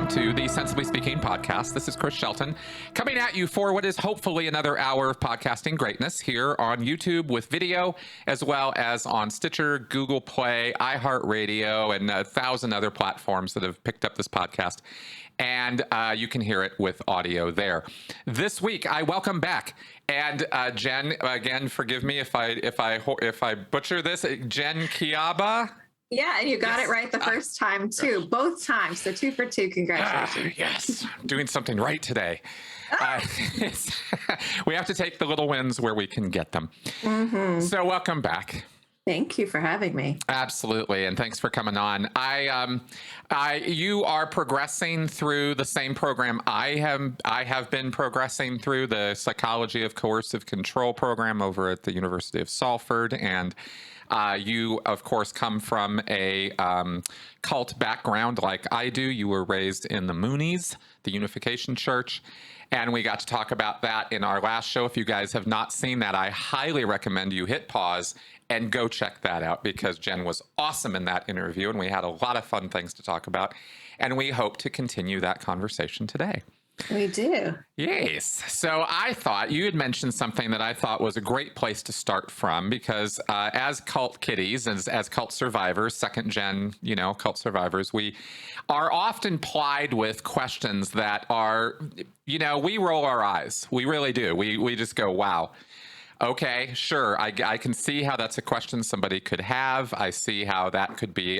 To the Sensibly Speaking podcast. This is Chris Shelton coming at you for what is hopefully another hour of podcasting greatness here on YouTube with video, as well as on Stitcher, Google Play, iHeartRadio, and 1,000 other platforms that have picked up this podcast. And you can hear it with audio there. This week, I welcome back, and Jen, again, forgive me if I butcher this, Jen Kiaba. Yeah, and you got it right the first time, too. Both times. So 2 for 2. Congratulations. Yes. Doing something right today. We have to take the little wins where we can get them. Mm-hmm. So welcome back. Thank you for having me. Absolutely. And thanks for coming on. You are progressing through the same program I have been progressing through, the Psychology of Coercive Control program over at the University of Salford. And you, of course, come from a cult background like I do. You were raised in the Moonies, the Unification Church, and we got to talk about that in our last show. If you guys have not seen that, I highly recommend you hit pause and go check that out, because Jen was awesome in that interview, and we had a lot of fun things to talk about, and we hope to continue that conversation today. We do. Yes. So I thought you had mentioned something that I thought was a great place to start from, because as cult kiddies, as cult survivors, second gen, cult survivors, we are often plied with questions that are, we roll our eyes. We really do. We just go, wow. Okay, sure. I can see how that's a question somebody could have. I see how that could be,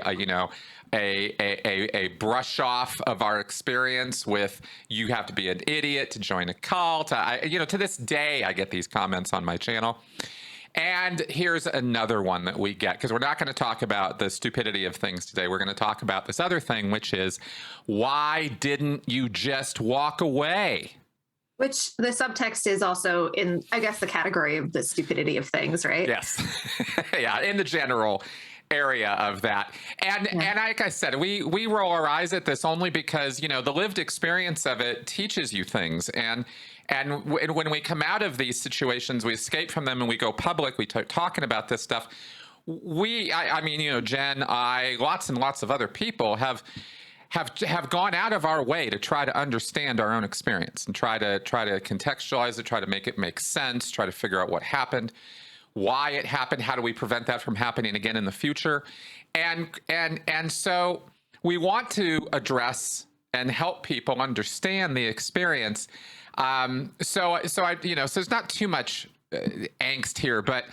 a brush off of our experience with, you have to be an idiot to join a cult. To this day, I get these comments on my channel. And here's another one that we get, because we're not going to talk about the stupidity of things today. We're going to talk about this other thing, which is, why didn't you just walk away? Which the subtext is also in, I guess, the category of the stupidity of things, right? Yes. Yeah, in the general area of that. And like I said, we roll our eyes at this only because, the lived experience of it teaches you things. And when we come out of these situations, we escape from them and we go public, we start talking about this stuff. Jen, lots and lots of other people have gone out of our way to try to understand our own experience and try to contextualize it, try to make it make sense, try to figure out what happened, why it happened, how do we prevent that from happening again in the future, and so we want to address and help people understand the experience. So there's not too much angst here, but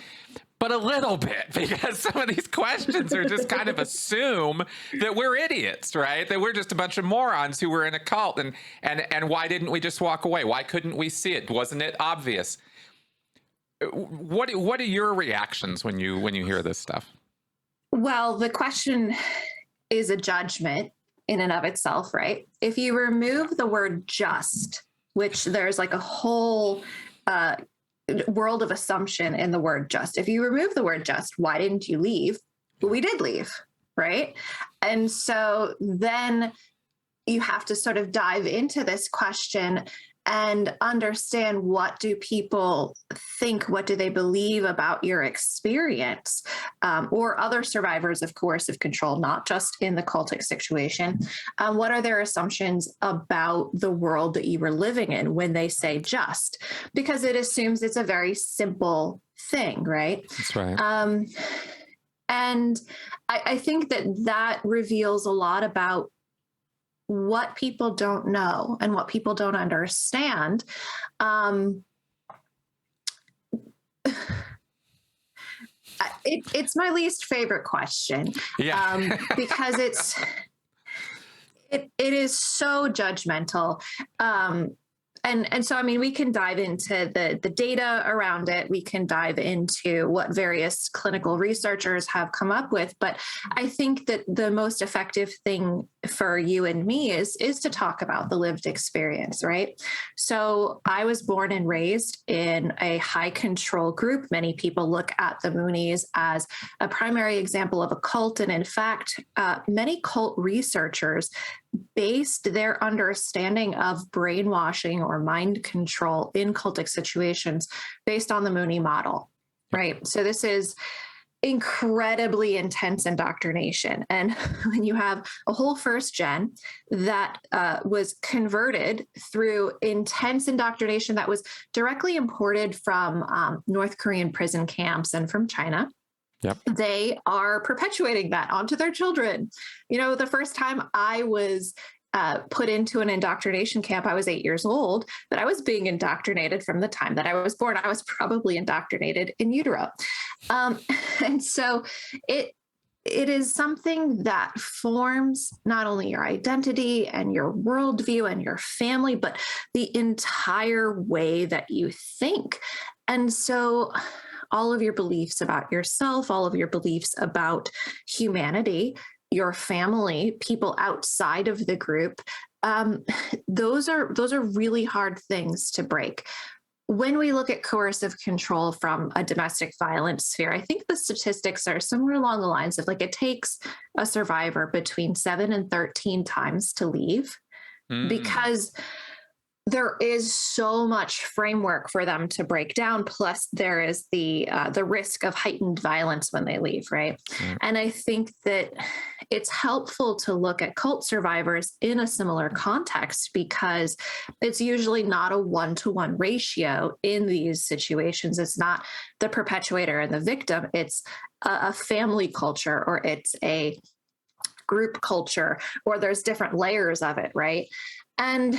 a little bit, because some of these questions are just kind of assume that we're idiots, right? That we're just a bunch of morons who were in a cult, and why didn't we just walk away? Why couldn't we see it? Wasn't it obvious? What are your reactions when you hear this stuff? Well, the question is a judgment in and of itself, right? If you remove the word just, which there's like a whole world of assumption in the word just. If you remove the word just, why didn't you leave? Well, we did leave, right? And so then you have to sort of dive into this question and understand, what do people think? What do they believe about your experience, or other survivors of coercive control, not just in the cultic situation? What are their assumptions about the world that you were living in when they say just? Because it assumes it's a very simple thing, right? That's right. And I think that reveals a lot about what people don't know and what people don't understand. It's my least favorite question, because it is so judgmental. And so, we can dive into the data around it. We can dive into what various clinical researchers have come up with. But I think that the most effective thing for you and me is to talk about the lived experience, right? So I was born and raised in a high control group. Many people look at the Moonies as a primary example of a cult. And in fact, many cult researchers based their understanding of brainwashing or mind control in cultic situations based on the Mooney model, right? So this is incredibly intense indoctrination. And when you have a whole first gen that was converted through intense indoctrination that was directly imported from North Korean prison camps and from China, Yep. they are perpetuating that onto their children. You know, the first time I was put into an indoctrination camp, I was 8 years old, but I was being indoctrinated from the time that I was born. I was probably indoctrinated in utero. And so it is something that forms not only your identity and your worldview and your family, but the entire way that you think. And so all of your beliefs about yourself, all of your beliefs about humanity, your family, people outside of the group, those are really hard things to break. When we look at coercive control from a domestic violence sphere, I think the statistics are somewhere along the lines of like it takes a survivor between 7 and 13 times to leave because there is so much framework for them to break down. Plus, there is the risk of heightened violence when they leave, right? And I think that it's helpful to look at cult survivors in a similar context because it's usually not a one-to-one ratio in these situations. It's not the perpetuator and the victim. It's a family culture, or it's a group culture, or there's different layers of it, right? And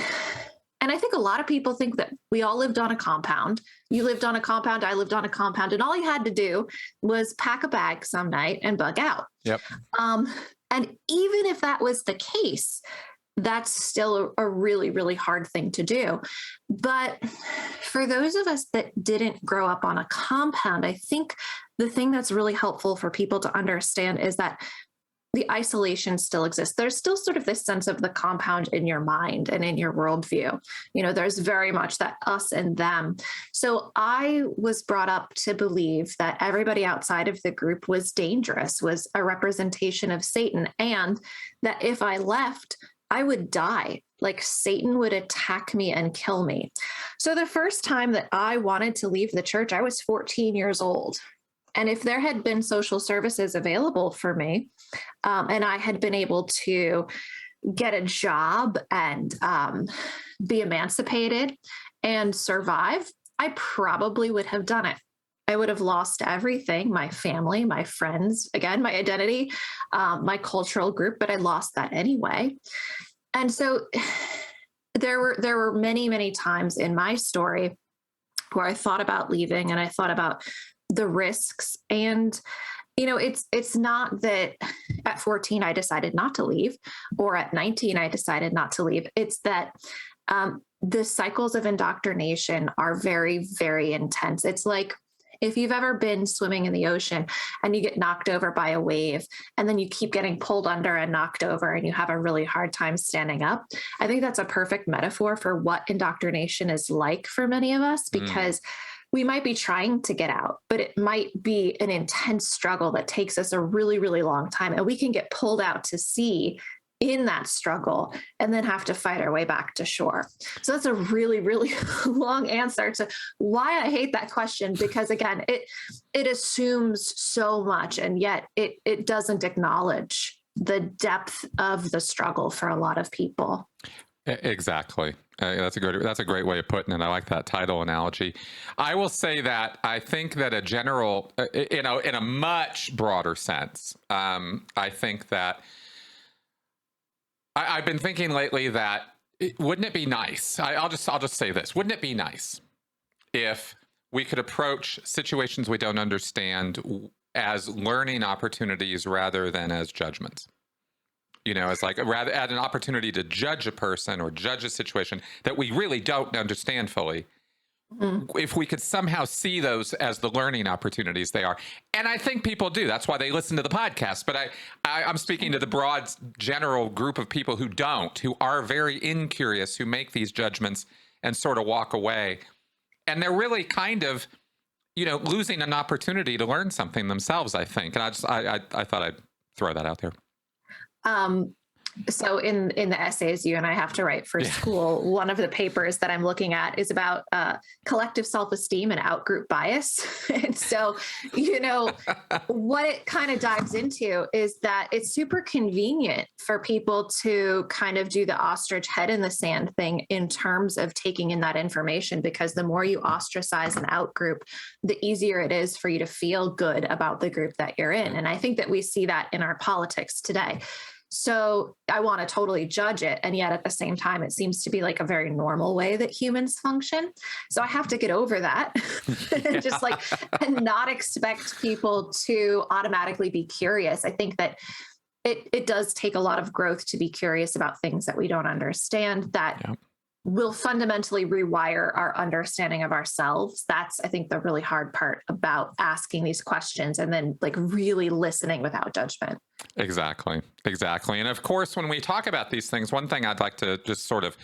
I think a lot of people think that we all lived on a compound. You lived on a compound, I lived on a compound, and all you had to do was pack a bag some night and bug out. Yep. And even if that was the case, that's still a really, really hard thing to do. But for those of us that didn't grow up on a compound, I think the thing that's really helpful for people to understand is that the isolation still exists. There's still sort of this sense of the compound in your mind and in your worldview. You know, there's very much that us and them. So I was brought up to believe that everybody outside of the group was dangerous, was a representation of Satan, and that if I left, I would die. Like Satan would attack me and kill me. So the first time that I wanted to leave the church, I was 14 years old. And if there had been social services available for me, and I had been able to get a job and be emancipated and survive, I probably would have done it. I would have lost everything, my family, my friends, again, my identity, my cultural group, but I lost that anyway. And so there were many, many times in my story where I thought about leaving and I thought about the risks. And, you know, it's not that at 14, I decided not to leave, or at 19, I decided not to leave. It's that the cycles of indoctrination are very, very intense. It's like if you've ever been swimming in the ocean and you get knocked over by a wave and then you keep getting pulled under and knocked over and you have a really hard time standing up. I think that's a perfect metaphor for what indoctrination is like for many of us, because we might be trying to get out, but it might be an intense struggle that takes us a really, really long time. And we can get pulled out to sea in that struggle and then have to fight our way back to shore. So that's a really, really long answer to why I hate that question, because again, it assumes so much, and yet it doesn't acknowledge the depth of the struggle for a lot of people. Exactly. That's a great way of putting it. I like that title analogy. I will say that I think that a general, in a much broader sense, I think that I've been thinking lately that wouldn't it be nice? I'll just say this: wouldn't it be nice if we could approach situations we don't understand as learning opportunities rather than as judgments? You know, as like rather at an opportunity to judge a person or judge a situation that we really don't understand fully, if we could somehow see those as the learning opportunities they are. And I think people do. That's why they listen to the podcast. But I'm speaking to the broad general group of people who don't, who are very incurious, who make these judgments and sort of walk away. And they're really kind of, losing an opportunity to learn something themselves, I think. And I thought I'd throw that out there. So in the essays you and I have to write for school, one of the papers that I'm looking at is about collective self-esteem and outgroup bias. And so, what it kind of dives into is that it's super convenient for people to kind of do the ostrich head in the sand thing in terms of taking in that information, because the more you ostracize an outgroup, the easier it is for you to feel good about the group that you're in. And I think that we see that in our politics today. So I want to totally judge it. And yet at the same time, it seems to be like a very normal way that humans function. So I have to get over that and not expect people to automatically be curious. I think that it does take a lot of growth to be curious about things that we don't understand, that will fundamentally rewire our understanding of ourselves. That's, I think, the really hard part about asking these questions and then really listening without judgment. Exactly. And of course, when we talk about these things, one thing I'd like to just sort of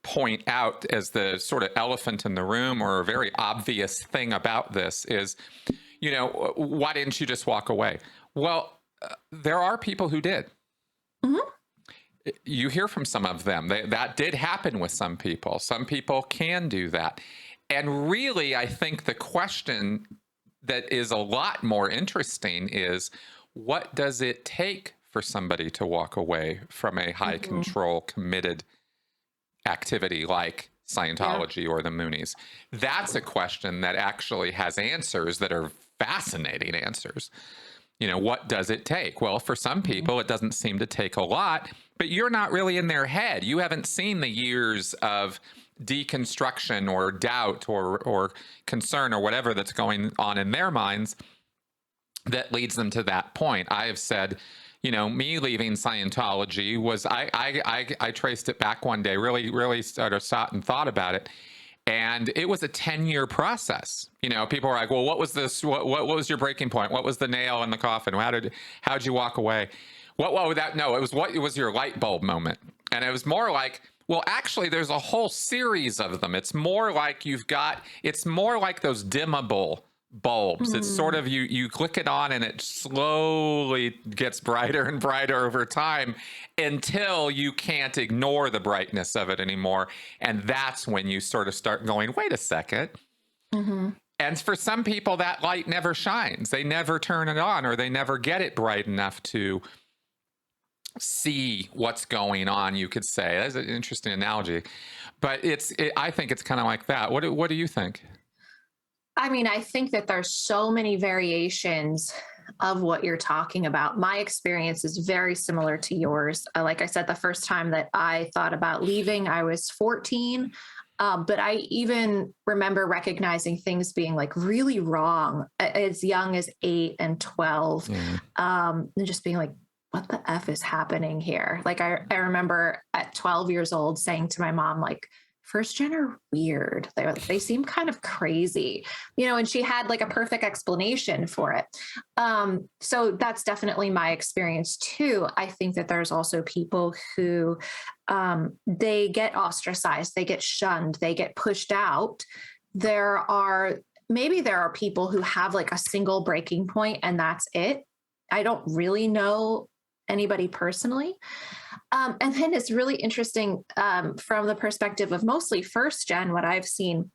point out as the sort of elephant in the room, or a very obvious thing about this is, why didn't you just walk away? Well, there are people who did. Mm-hmm. You hear from some of them. That did happen with some people. Some people can do that. And really, I think the question that is a lot more interesting is, what does it take for somebody to walk away from a high control, committed activity like Scientology or the Moonies? That's a question that actually has answers that are fascinating answers. What does it take? Well, for some people, it doesn't seem to take a lot, but you're not really in their head. You haven't seen the years of deconstruction or doubt or concern or whatever that's going on in their minds that leads them to that point. I have said, me leaving Scientology was, I traced it back one day, really sort of sat and thought about it. And it was a 10-year process. People were like, well, what was this? What was your breaking point? What was the nail in the coffin? How'd you walk away? It was your light bulb moment. And it was more like, well, actually, there's a whole series of them. It's more like it's more like those dimmable bulbs. It's sort of, you click it on and it slowly gets brighter and brighter over time until you can't ignore the brightness of it anymore. And that's when you sort of start going, wait a second. And for some people, that light never shines. They never turn it on, or they never get it bright enough to see what's going on, you could say. That's an interesting analogy. But I think it's kind of like that. What do you think? I mean, I think that there's so many variations of what you're talking about. My experience is very similar to yours. Like I said, the first time that I thought about leaving, I was 14. But I even remember recognizing things being really wrong as young as 8 and 12. And just being like, what the F is happening here? I remember at 12 years old saying to my mom, first gen are weird. They seem kind of crazy, and she had a perfect explanation for it. So that's definitely my experience too. I think that there's also people who they get ostracized, they get shunned, they get pushed out. There are people who have a single breaking point and that's it. I don't really know anybody personally. And then it's really interesting from the perspective of mostly first gen, what I've seen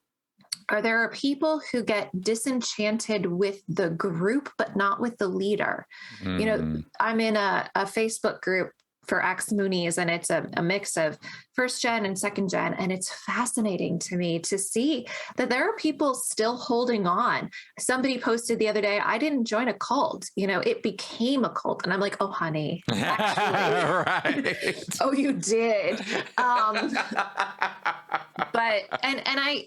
there are people who get disenchanted with the group, but not with the leader. I'm in a Facebook group for ex-Moonies, and it's a mix of first gen and second gen. And it's fascinating to me to see that there are people still holding on. Somebody posted the other day, I didn't join a cult, it became a cult. And I'm like, oh, honey, actually, right. Oh, you did. But, and I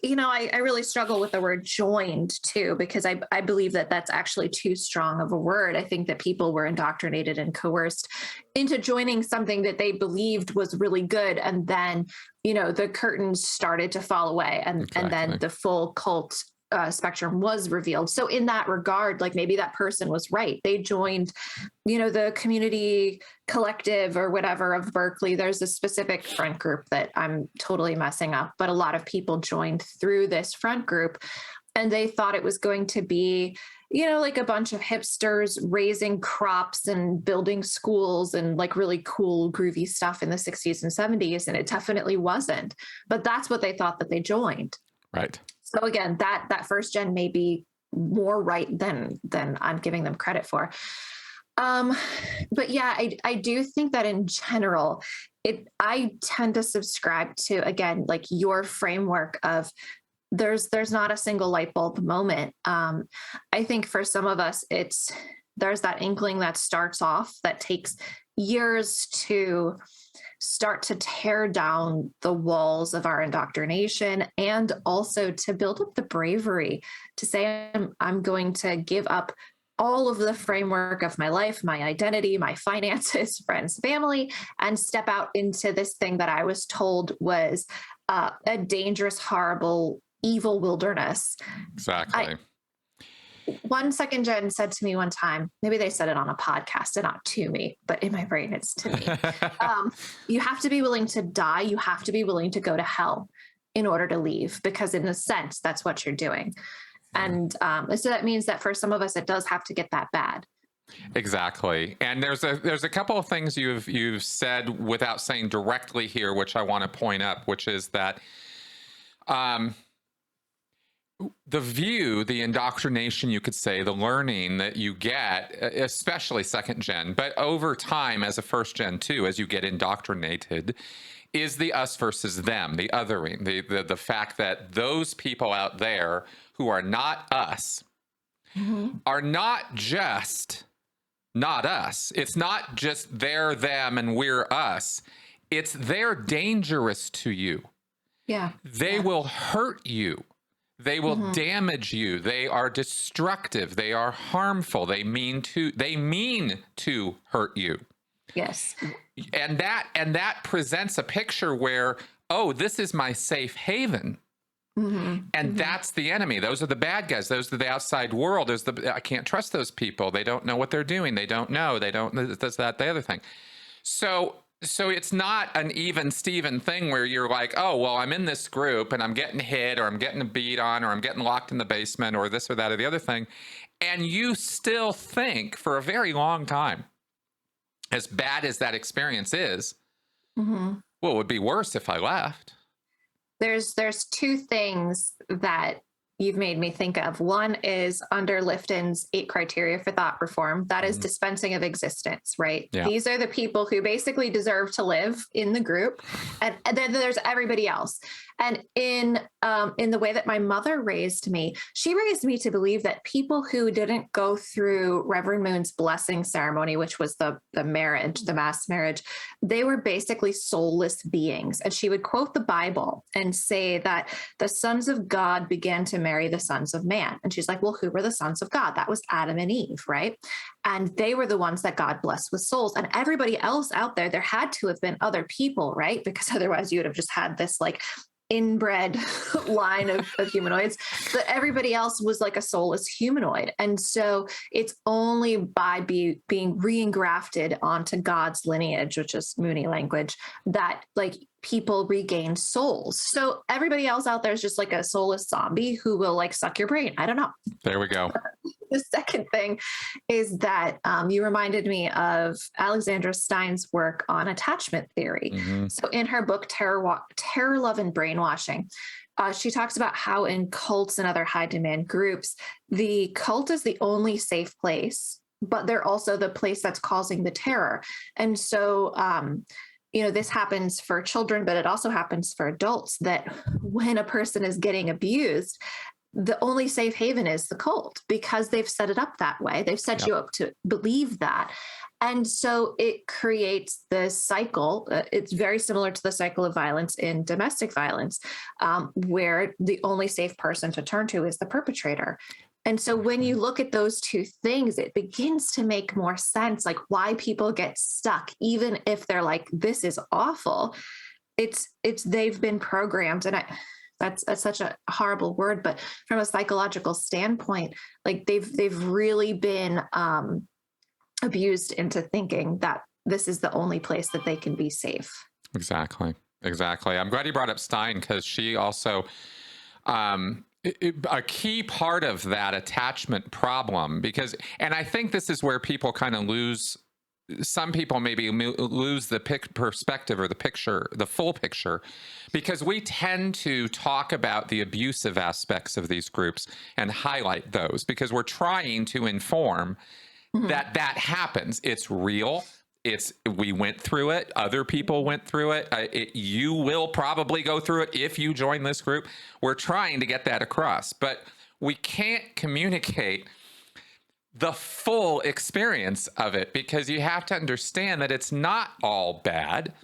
really struggle with the word joined too, because I believe that that's actually too strong of a word. I think that people were indoctrinated and coerced into joining something that they believed was really good. And then, the curtains started to fall away, and then the full cult spectrum was revealed. So in that regard, like maybe that person was right. They joined, the community collective or whatever of Berkeley. There's a specific front group that I'm totally messing up, but a lot of people joined through this front group, and they thought it was going to be, like a bunch of hipsters raising crops and building schools and like really cool, groovy stuff in the 60s and 70s. And it definitely wasn't, but that's what they thought that they joined. Right. So again, that first gen may be more right than I'm giving them credit for. But yeah, I do think that in general, I tend to subscribe to, again, like your framework of there's not a single light bulb moment. I think for some of us, there's that inkling that starts off that takes years to start to tear down the walls of our indoctrination, and also to build up the bravery to say, I'm going to give up all of the framework of my life, my identity, my finances, friends, family, and step out into this thing that I was told was a dangerous, horrible, evil wilderness. Exactly. One second Jen said to me one time, maybe they said it on a podcast and not to me, but in my brain, it's to me. You have to be willing to die. You have to be willing to go to hell in order to leave, because in a sense, that's what you're doing. And so that means that for some of us, it does have to get that bad. Exactly. And there's a couple of things you've said without saying directly here, which I want to point up, which is that the indoctrination, you could say, the learning that you get, especially second gen, but over time as a first gen too, as you get indoctrinated, is the us versus them, the othering, the fact that those people out there who are not us are not just not us. It's not just they're them and we're us. It's they're dangerous to you. Yeah. They will hurt you. They will damage you. They are destructive. They are harmful. They mean to hurt you. Yes. And that presents a picture where, oh, this is my safe haven. And that's the enemy. Those are the bad guys. Those are the outside world. I can't trust those people. They don't know what they're doing. They don't know. They don't, this, that, the other thing. So it's not an even Steven thing where you're like, oh, well, I'm in this group and I'm getting hit, or I'm getting beat on, or I'm getting locked in the basement, or this or that or the other thing. And you still think for a very long time, as bad as that experience is, well, it would be worse if I left. There's two things that you've made me think of. One is under Lifton's 8 criteria for thought reform. That is dispensing of existence, right? Yeah. These are the people who basically deserve to live in the group. And then there's everybody else. And in the way that my mother raised me, she raised me to believe that people who didn't go through Reverend Moon's blessing ceremony, which was the marriage, the mass marriage, they were basically soulless beings. And she would quote the Bible and say that the sons of God began to marry the sons of man. And she's like, well, who were the sons of God? That was Adam and Eve, right? And they were the ones that God blessed with souls. And everybody else out there had to have been other people, right? Because otherwise you would have just had this like inbred line of humanoids, but everybody else was like a soulless humanoid. And so it's only by being re-engrafted onto God's lineage, which is Moony language, that like people regain souls. So everybody else out there is just like a soulless zombie who will like suck your brain. I don't know. There we go. The second thing is that you reminded me of Alexandra Stein's work on attachment theory. So in her book, Terror, Love, and Brainwashing, she talks about how in cults and other high demand groups, the cult is the only safe place, but they're also the place that's causing the terror. And so, this happens for children, but it also happens for adults, that when a person is getting abused, the only safe haven is the cult, because they've set it up that way. They've set you up to believe that. And so it creates this cycle. It's very similar to the cycle of violence in domestic violence, where the only safe person to turn to is the perpetrator. And so when you look at those two things, it begins to make more sense, like why people get stuck, even if they're like, this is awful. It's they've been programmed. And that's such a horrible word, but from a psychological standpoint, like they've really been abused into thinking that this is the only place that they can be safe. Exactly. I'm glad you brought up Stein, because she also, a key part of that attachment problem, because, and I think this is where people kind of lose, some people maybe lose the perspective or the picture, the full picture, because we tend to talk about the abusive aspects of these groups and highlight those because we're trying to inform that happens. It's real. We went through it. Other people went through it. You will probably go through it if you join this group. We're trying to get that across, but we can't communicate the full experience of it because you have to understand that it's not all bad.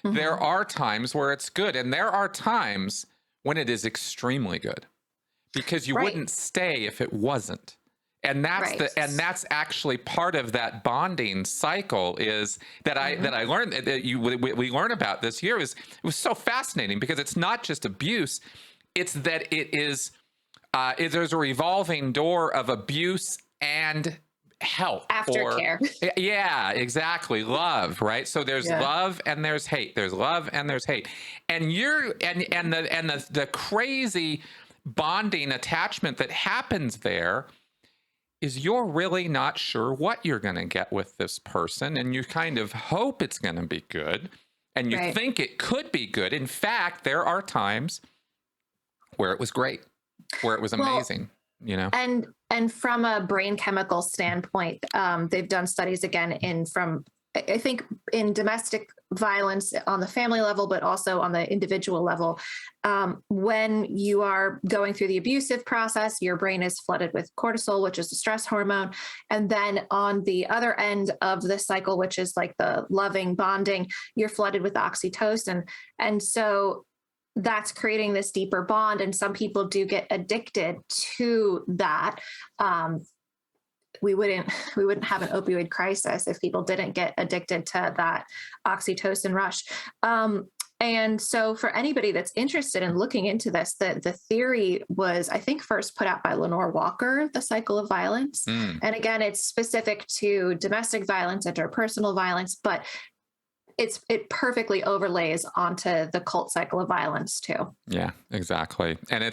There are times where it's good, and there are times when it is extremely good because you wouldn't stay if it wasn't. And that's that's actually part of that bonding cycle is that I learned that we learn about this year it was so fascinating because it's not just abuse, it's that it is there's a revolving door of abuse and help, aftercare. Yeah, exactly. Love, right? So there's love and there's hate. There's love and there's hate, and the crazy bonding attachment that happens there is you're really not sure what you're going to get with this person, and you kind of hope it's going to be good, and you think it could be good. In fact, there are times where it was great, where it was amazing, you know? And from a brain chemical standpoint, they've done studies again I think in domestic violence on the family level, but also on the individual level. When you are going through the abusive process, your brain is flooded with cortisol, which is a stress hormone. And then on the other end of the cycle, which is like the loving bonding, you're flooded with oxytocin. And so that's creating this deeper bond. And some people do get addicted to that. We wouldn't have an opioid crisis if people didn't get addicted to that oxytocin rush. And so for anybody that's interested in looking into this, the theory was, I think, first put out by Lenore Walker, The Cycle of Violence. And again, it's specific to domestic violence, interpersonal violence, but it perfectly overlays onto the cult cycle of violence too. Yeah, exactly. And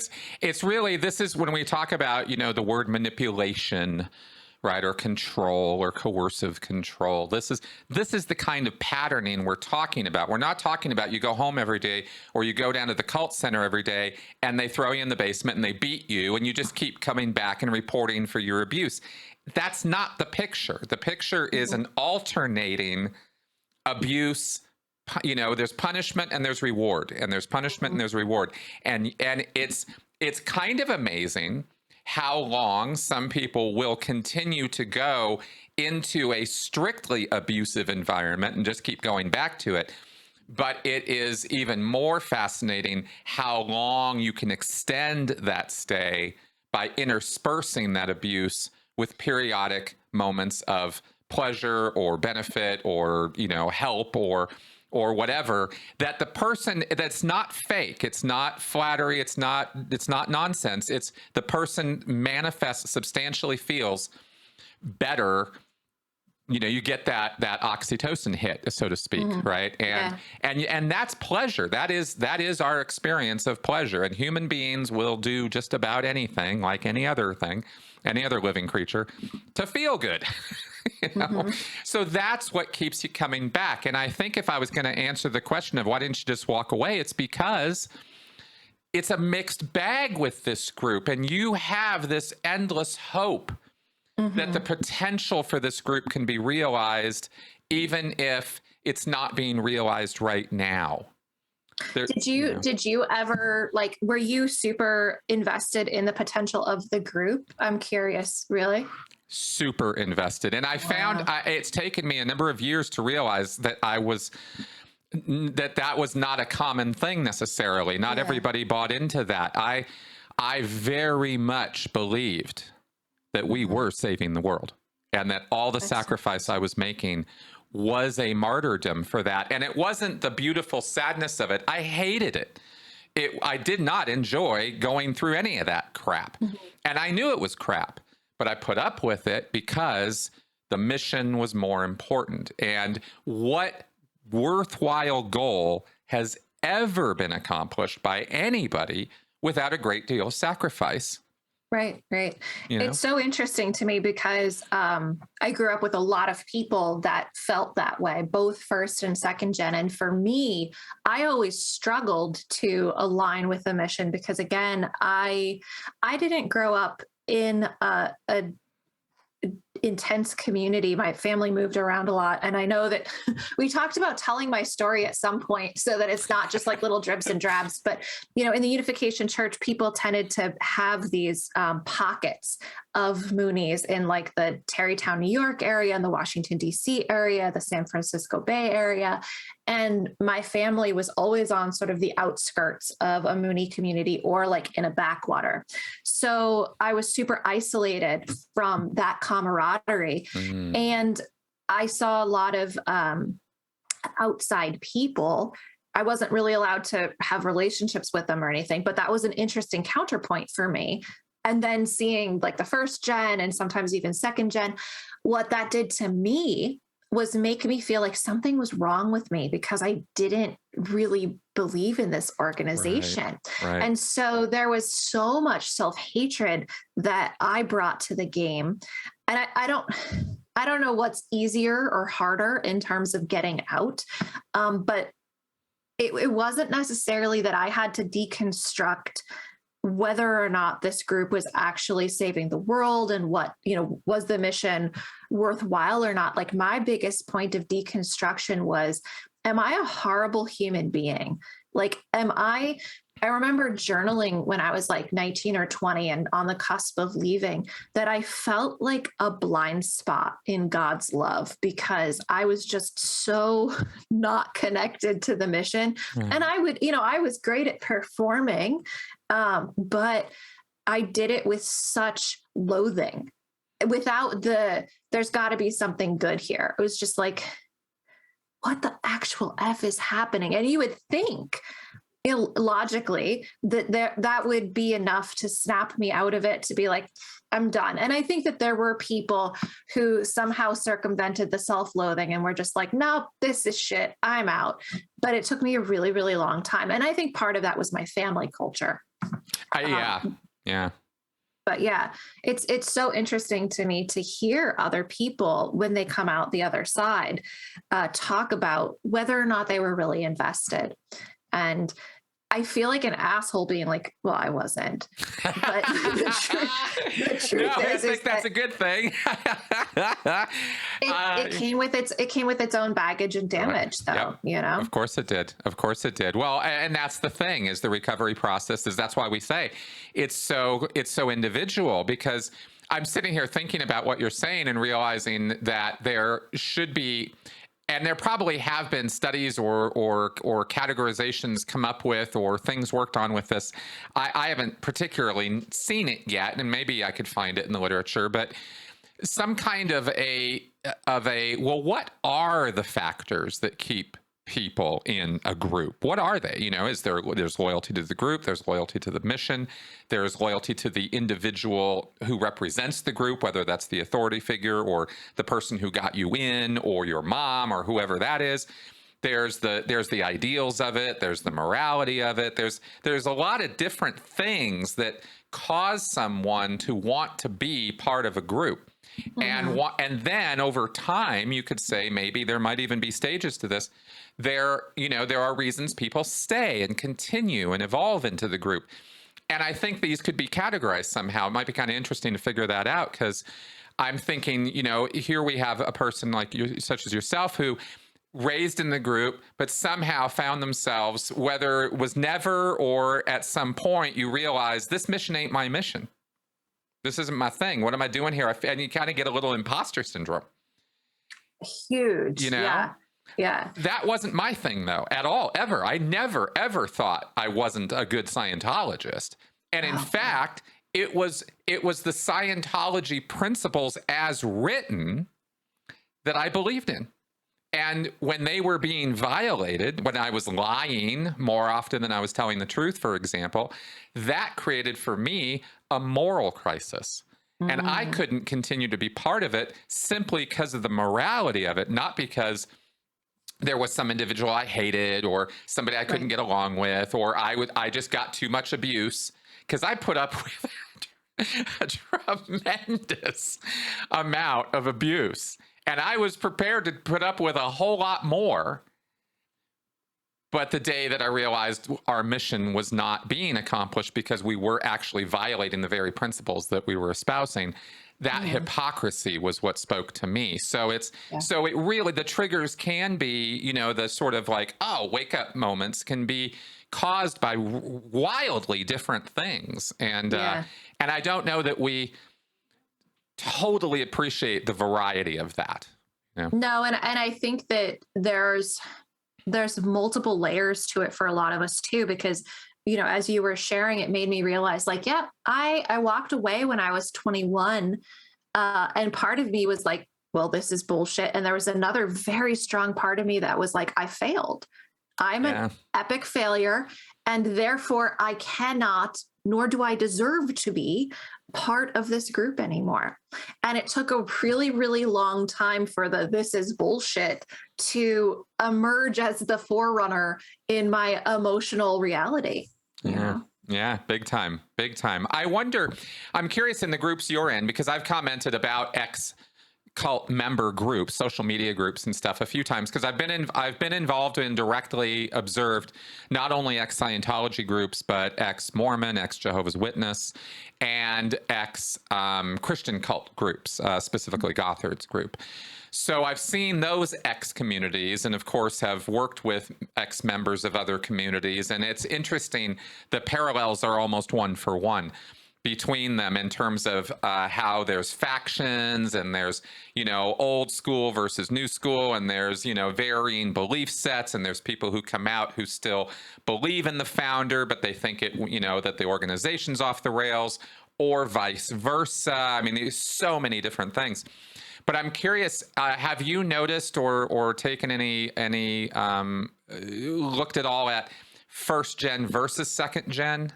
it's really, this is when we talk about, the word manipulation, right, or control or coercive control. This is the kind of patterning we're talking about. We're not talking about you go home every day or you go down to the cult center every day and they throw you in the basement and they beat you and you just keep coming back and reporting for your abuse. That's not the picture. The picture is an alternating abuse. There's punishment and there's reward, and there's punishment and there's reward. And it's kind of amazing how long some people will continue to go into a strictly abusive environment and just keep going back to it. But it is even more fascinating how long you can extend that stay by interspersing that abuse with periodic moments of pleasure or benefit or, help or whatever, that the person, that's not fake, it's not flattery, it's not nonsense, it's the person manifests, substantially feels better. You get that oxytocin hit, so to speak, right? And that's pleasure. That is our experience of pleasure. And human beings will do just about anything, like any other thing, any other living creature, to feel good. So that's what keeps you coming back. And I think if I was going to answer the question of why didn't you just walk away, it's because it's a mixed bag with this group, and you have this endless hope that the potential for this group can be realized, even if it's not being realized right now. Did you ever, were you super invested in the potential of the group? I'm curious, really. Super invested. And I found it's taken me a number of years to realize that that was not a common thing necessarily. Not everybody bought into that. I very much believed that we were saving the world, and that all the sacrifice I was making was a martyrdom for that. And it wasn't the beautiful sadness of it. I hated it. I did not enjoy going through any of that crap. And I knew it was crap, but I put up with it because the mission was more important. And what worthwhile goal has ever been accomplished by anybody without a great deal of sacrifice? Right, right. You know? It's so interesting to me because I grew up with a lot of people that felt that way, both first and second gen. And for me, I always struggled to align with the mission because, again, I didn't grow up in a intense community. My family moved around a lot. And I know that we talked about telling my story at some point so that it's not just like little drips and drabs, but, in the Unification Church, people tended to have these pockets of Moonies in like the Tarrytown, New York area and the Washington, D.C. area, the San Francisco Bay area. And my family was always on sort of the outskirts of a Moony community or like in a backwater. So I was super isolated from that camaraderie. And I saw a lot of outside people. I wasn't really allowed to have relationships with them or anything, but that was an interesting counterpoint for me. And then seeing like the first gen and sometimes even second gen, what that did to me was make me feel like something was wrong with me because I didn't really believe in this organization. Right. And so there was so much self-hatred that I brought to the game. And I don't know what's easier or harder in terms of getting out. But it wasn't necessarily that I had to deconstruct whether or not this group was actually saving the world and what, was the mission worthwhile or not. Like my biggest point of deconstruction was, am I a horrible human being? Like, I remember journaling when I was like 19 or 20 and on the cusp of leaving that I felt like a blind spot in God's love because I was just so not connected to the mission. And I was great at performing, but I did it with such loathing without there's got to be something good here. It was just like, what the actual F is happening? And you would think logically that would be enough to snap me out of it, to be like, I'm done. And I think that there were people who somehow circumvented the self-loathing and were just like, no, this is shit, I'm out. But it took me a really, really long time. And I think part of that was my family culture. Yeah. But yeah, it's so interesting to me to hear other people when they come out the other side talk about whether or not they were really invested. And I feel like an asshole being like, well, I wasn't. But the truth no, is, I think that's a good thing. it came with its own baggage and damage, though. Yep. Of course it did. Well, and that's the thing is the recovery process is that's why we say it's so individual, because I'm sitting here thinking about what you're saying and realizing that there should be. And there probably have been studies or categorizations come up with or things worked on with this. I haven't particularly seen it yet, and maybe I could find it in the literature, but some kind of well, what are the factors that keep people in a group? What are they? There's loyalty to the group, there's loyalty to the mission, there's loyalty to the individual who represents the group, whether that's the authority figure or the person who got you in or your mom or whoever that is. There's the ideals of it, there's the morality of it. There's a lot of different things that cause someone to want to be part of a group. Mm-hmm. And then over time, you could say maybe there might even be stages to this. There are reasons people stay and continue and evolve into the group. And I think these could be categorized somehow. It might be kind of interesting to figure that out, because I'm thinking, here we have a person like you, such as yourself, who raised in the group, but somehow found themselves, whether it was never or at some point, you realize this mission ain't my mission. This isn't my thing. What am I doing here? And you kind of get a little imposter syndrome. Huge. Yeah. That wasn't my thing, though, at all, ever. I never, ever thought I wasn't a good Scientologist. And in fact, it was the Scientology principles as written that I believed in. And when they were being violated, when I was lying more often than I was telling the truth, for example, that created for me a moral crisis. And I couldn't continue to be part of it simply because of the morality of it, not because there was some individual I hated or somebody I couldn't get along with, or I just got too much abuse, because I put up with a tremendous amount of abuse. And I was prepared to put up with a whole lot more. But the day that I realized our mission was not being accomplished because we were actually violating the very principles that we were espousing, that hypocrisy was what spoke to me. So so it really, the triggers can be, you know, the sort of like, oh, wake up moments can be caused by wildly different things. And I don't know that we totally appreciate the variety of that. Yeah. No, and I think that there's multiple layers to it for a lot of us too, because, you know, as you were sharing, it made me realize, like, yeah, I walked away when I was 21, and part of me was like, well, this is bullshit. And there was another very strong part of me that was like, I failed. I'm an epic failure, and therefore I cannot, nor do I deserve to be part of this group anymore. And it took a really, really long time for this is bullshit to emerge as the forerunner in my emotional reality. Yeah. Yeah, big time. Big time. I wonder, I'm curious in the groups you're in, because I've commented about cult member groups, social media groups and stuff a few times, because I've been involved and directly observed not only ex-Scientology groups, but ex-Mormon, ex-Jehovah's Witness, and ex-Christian cult groups, specifically Gothard's group. So I've seen those ex-communities, and of course have worked with ex-members of other communities, and it's interesting, the parallels are almost one for one between them in terms of how there's factions, and there's, you know, old school versus new school, and there's, you know, varying belief sets, and there's people who come out who still believe in the founder, but they think it, you know, that the organization's off the rails, or vice versa. I mean, there's so many different things. But I'm curious, have you noticed or taken any looked at all at first gen versus second gen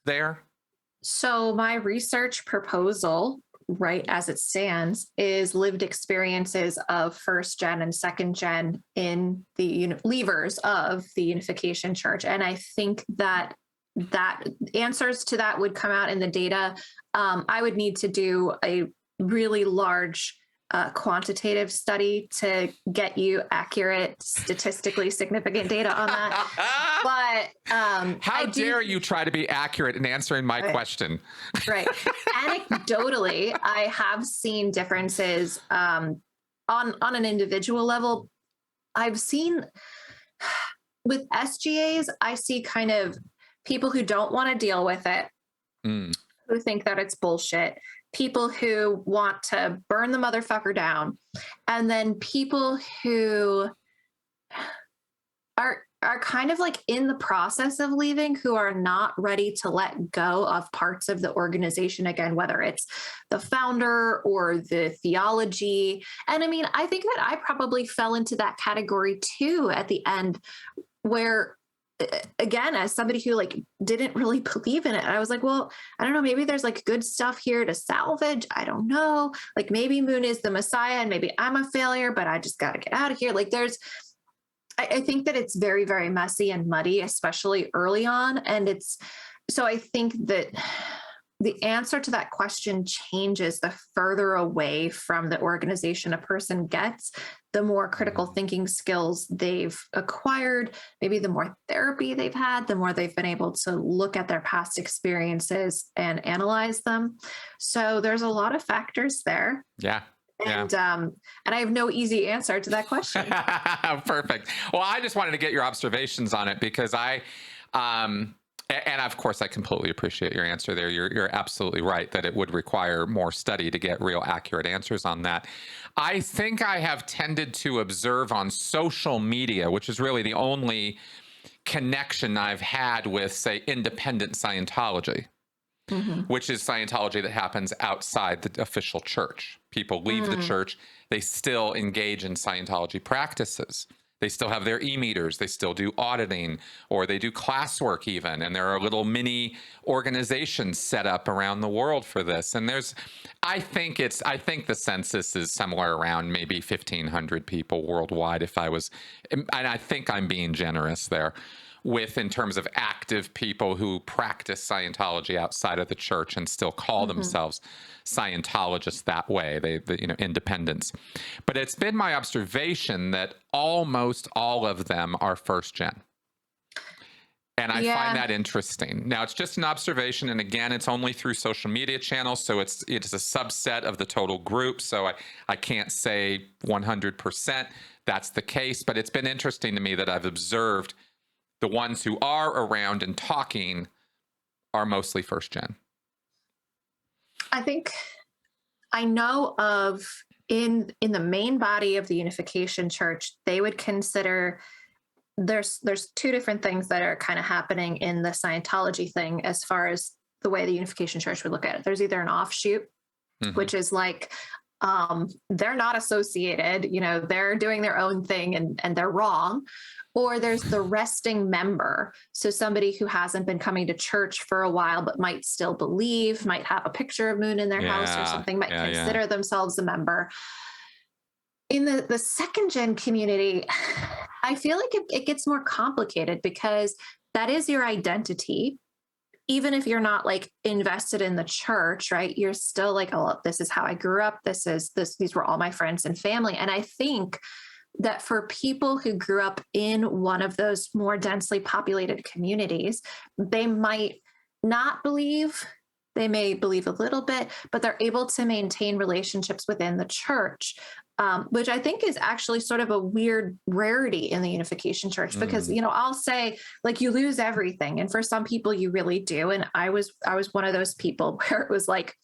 there? So my research proposal, right as it stands, is lived experiences of first gen and second gen in the leavers of the Unification Church. And I think that answers to that would come out in the data. I would need to do a really large quantitative study to get you accurate, statistically significant data on that. But how dare you try to be accurate in answering my question? Right. Anecdotally, I have seen differences on an individual level. I've seen with SGAs, I see kind of people who don't want to deal with it, who think that it's bullshit, people who want to burn the motherfucker down, and then people who are kind of like in the process of leaving, who are not ready to let go of parts of the organization again, whether it's the founder or the theology. And I mean, I think that I probably fell into that category too at the end, where again, as somebody who like didn't really believe in it, I was like, well, I don't know, maybe there's like good stuff here to salvage. I don't know. Like maybe Moon is the Messiah and maybe I'm a failure, but I just got to get out of here. Like I think that it's very, very messy and muddy, especially early on. And so I think that the answer to that question changes the further away from the organization a person gets, the more critical thinking skills they've acquired, maybe the more therapy they've had, the more they've been able to look at their past experiences and analyze them. So there's a lot of factors there. Yeah. And I have no easy answer to that question. Perfect. Well, I just wanted to get your observations on it, because and of course, I completely appreciate your answer there. You're absolutely right that it would require more study to get real accurate answers on that. I think I have tended to observe on social media, which is really the only connection I've had with, say, independent Scientology. Mhm. which is Scientology that happens outside the official church. People leave the church, they still engage in Scientology practices. They still have their e-meters, they still do auditing, or they do classwork even, and there are little mini organizations set up around the world for this. And I think the census is somewhere around maybe 1,500 people worldwide, and I think I'm being generous there, in terms of active people who practice Scientology outside of the church and still call themselves Scientologists that way, independents. But it's been my observation that almost all of them are first gen. And I find that interesting. Now, it's just an observation. And again, it's only through social media channels. So it's a subset of the total group. So I can't say 100% that's the case. But it's been interesting to me that I've observed the ones who are around and talking are mostly first gen. I think I know of in the main body of the Unification Church, they would consider there's two different things that are kind of happening in the Scientology thing as far as the way the Unification Church would look at it. There's either an offshoot, which is like they're not associated, they're doing their own thing and they're wrong. Or there's the resting member. So somebody who hasn't been coming to church for a while, but might still believe, might have a picture of Moon in their house or something, might consider themselves a member. In the second gen community, I feel like it gets more complicated because that is your identity. Even if you're not like invested in the church, right? You're still like, oh, this is how I grew up. These were all my friends and family. And I think that for people who grew up in one of those more densely populated communities, they might not believe, they may believe a little bit, but they're able to maintain relationships within the church, which I think is actually sort of a weird rarity in the Unification Church, because, I'll say like you lose everything. And for some people you really do. And I was one of those people where it was like,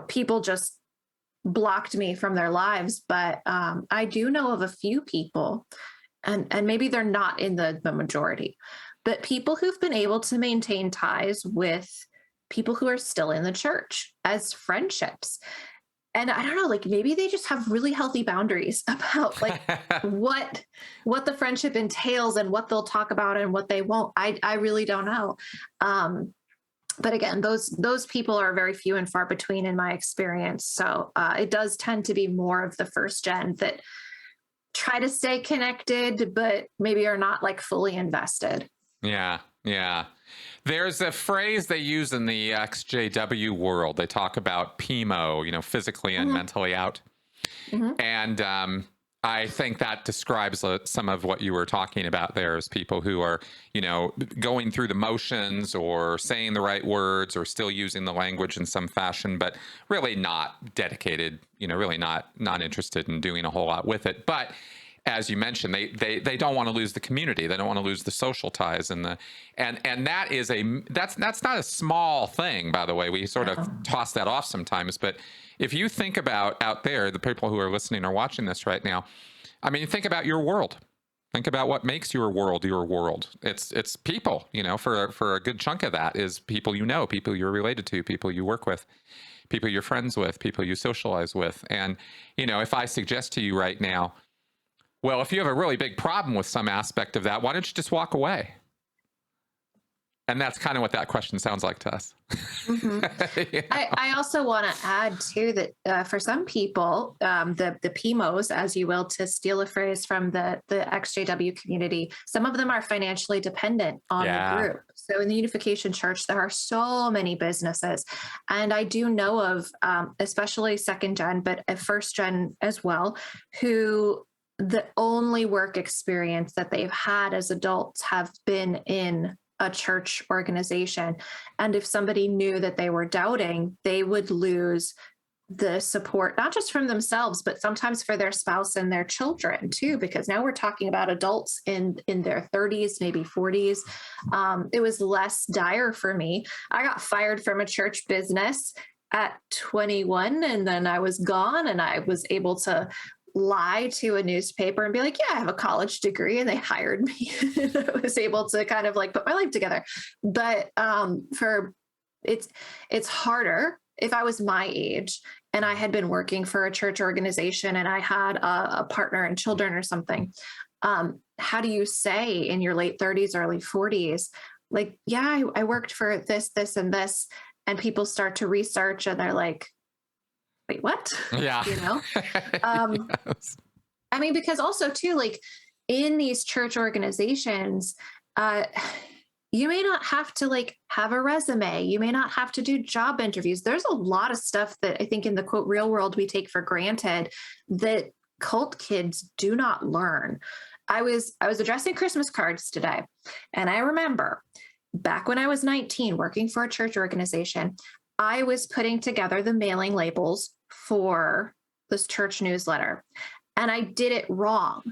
people just blocked me from their lives. But I do know of a few people, and maybe they're not in the majority, but people who've been able to maintain ties with people who are still in the church as friendships. And I don't know, like maybe they just have really healthy boundaries about like what the friendship entails and what they'll talk about and what they won't. I really don't know. But again, those people are very few and far between in my experience. So it does tend to be more of the first gen that try to stay connected, but maybe are not like fully invested. Yeah. There's a phrase they use in the XJW world. They talk about PMO, physically and mentally out. And I think that describes some of what you were talking about there, as people who are, going through the motions or saying the right words or still using the language in some fashion, but really not dedicated, really not interested in doing a whole lot with it. But as you mentioned, they don't want to lose the community. They don't want to lose the social ties and that is that's not a small thing, by the way. We sort of toss that off sometimes, but if you think about out there, the people who are listening or watching this right now, I mean, think about your world. Think about what makes your world your world. It's people, for a good chunk of that is people people you're related to, people you work with, people you're friends with, people you socialize with. And, if I suggest to you right now, well, if you have a really big problem with some aspect of that, why don't you just walk away? And that's kind of what that question sounds like to us. I also want to add too that for some people, the PMOS, as you will, to steal a phrase from the XJW community, some of them are financially dependent on the group. So in the Unification Church, there are so many businesses, and I do know of, especially second gen, but a first gen as well, who the only work experience that they've had as adults have been in a church organization. And if somebody knew that they were doubting, they would lose the support, not just from themselves, but sometimes for their spouse and their children too, because now we're talking about adults in their 30s, maybe 40s. It was less dire for me. I got fired from a church business at 21, and then I was gone, and I was able to lie to a newspaper and be like, yeah, I have a college degree, and they hired me. I was able to kind of like put my life together. But for it's harder. If I was my age and I had been working for a church organization and I had a partner and children or something, how do you say in your late 30s, early 40s, like, yeah, I worked for this, this, and this, and people start to research and they're like, wait, what? Yeah. You know? Yes. I mean, because also too, like in these church organizations, you may not have to like have a resume. You may not have to do job interviews. There's a lot of stuff that I think in the quote real world we take for granted that cult kids do not learn. I was addressing Christmas cards today, and I remember back when I was 19 working for a church organization, I was putting together the mailing labels for this church newsletter, and I did it wrong.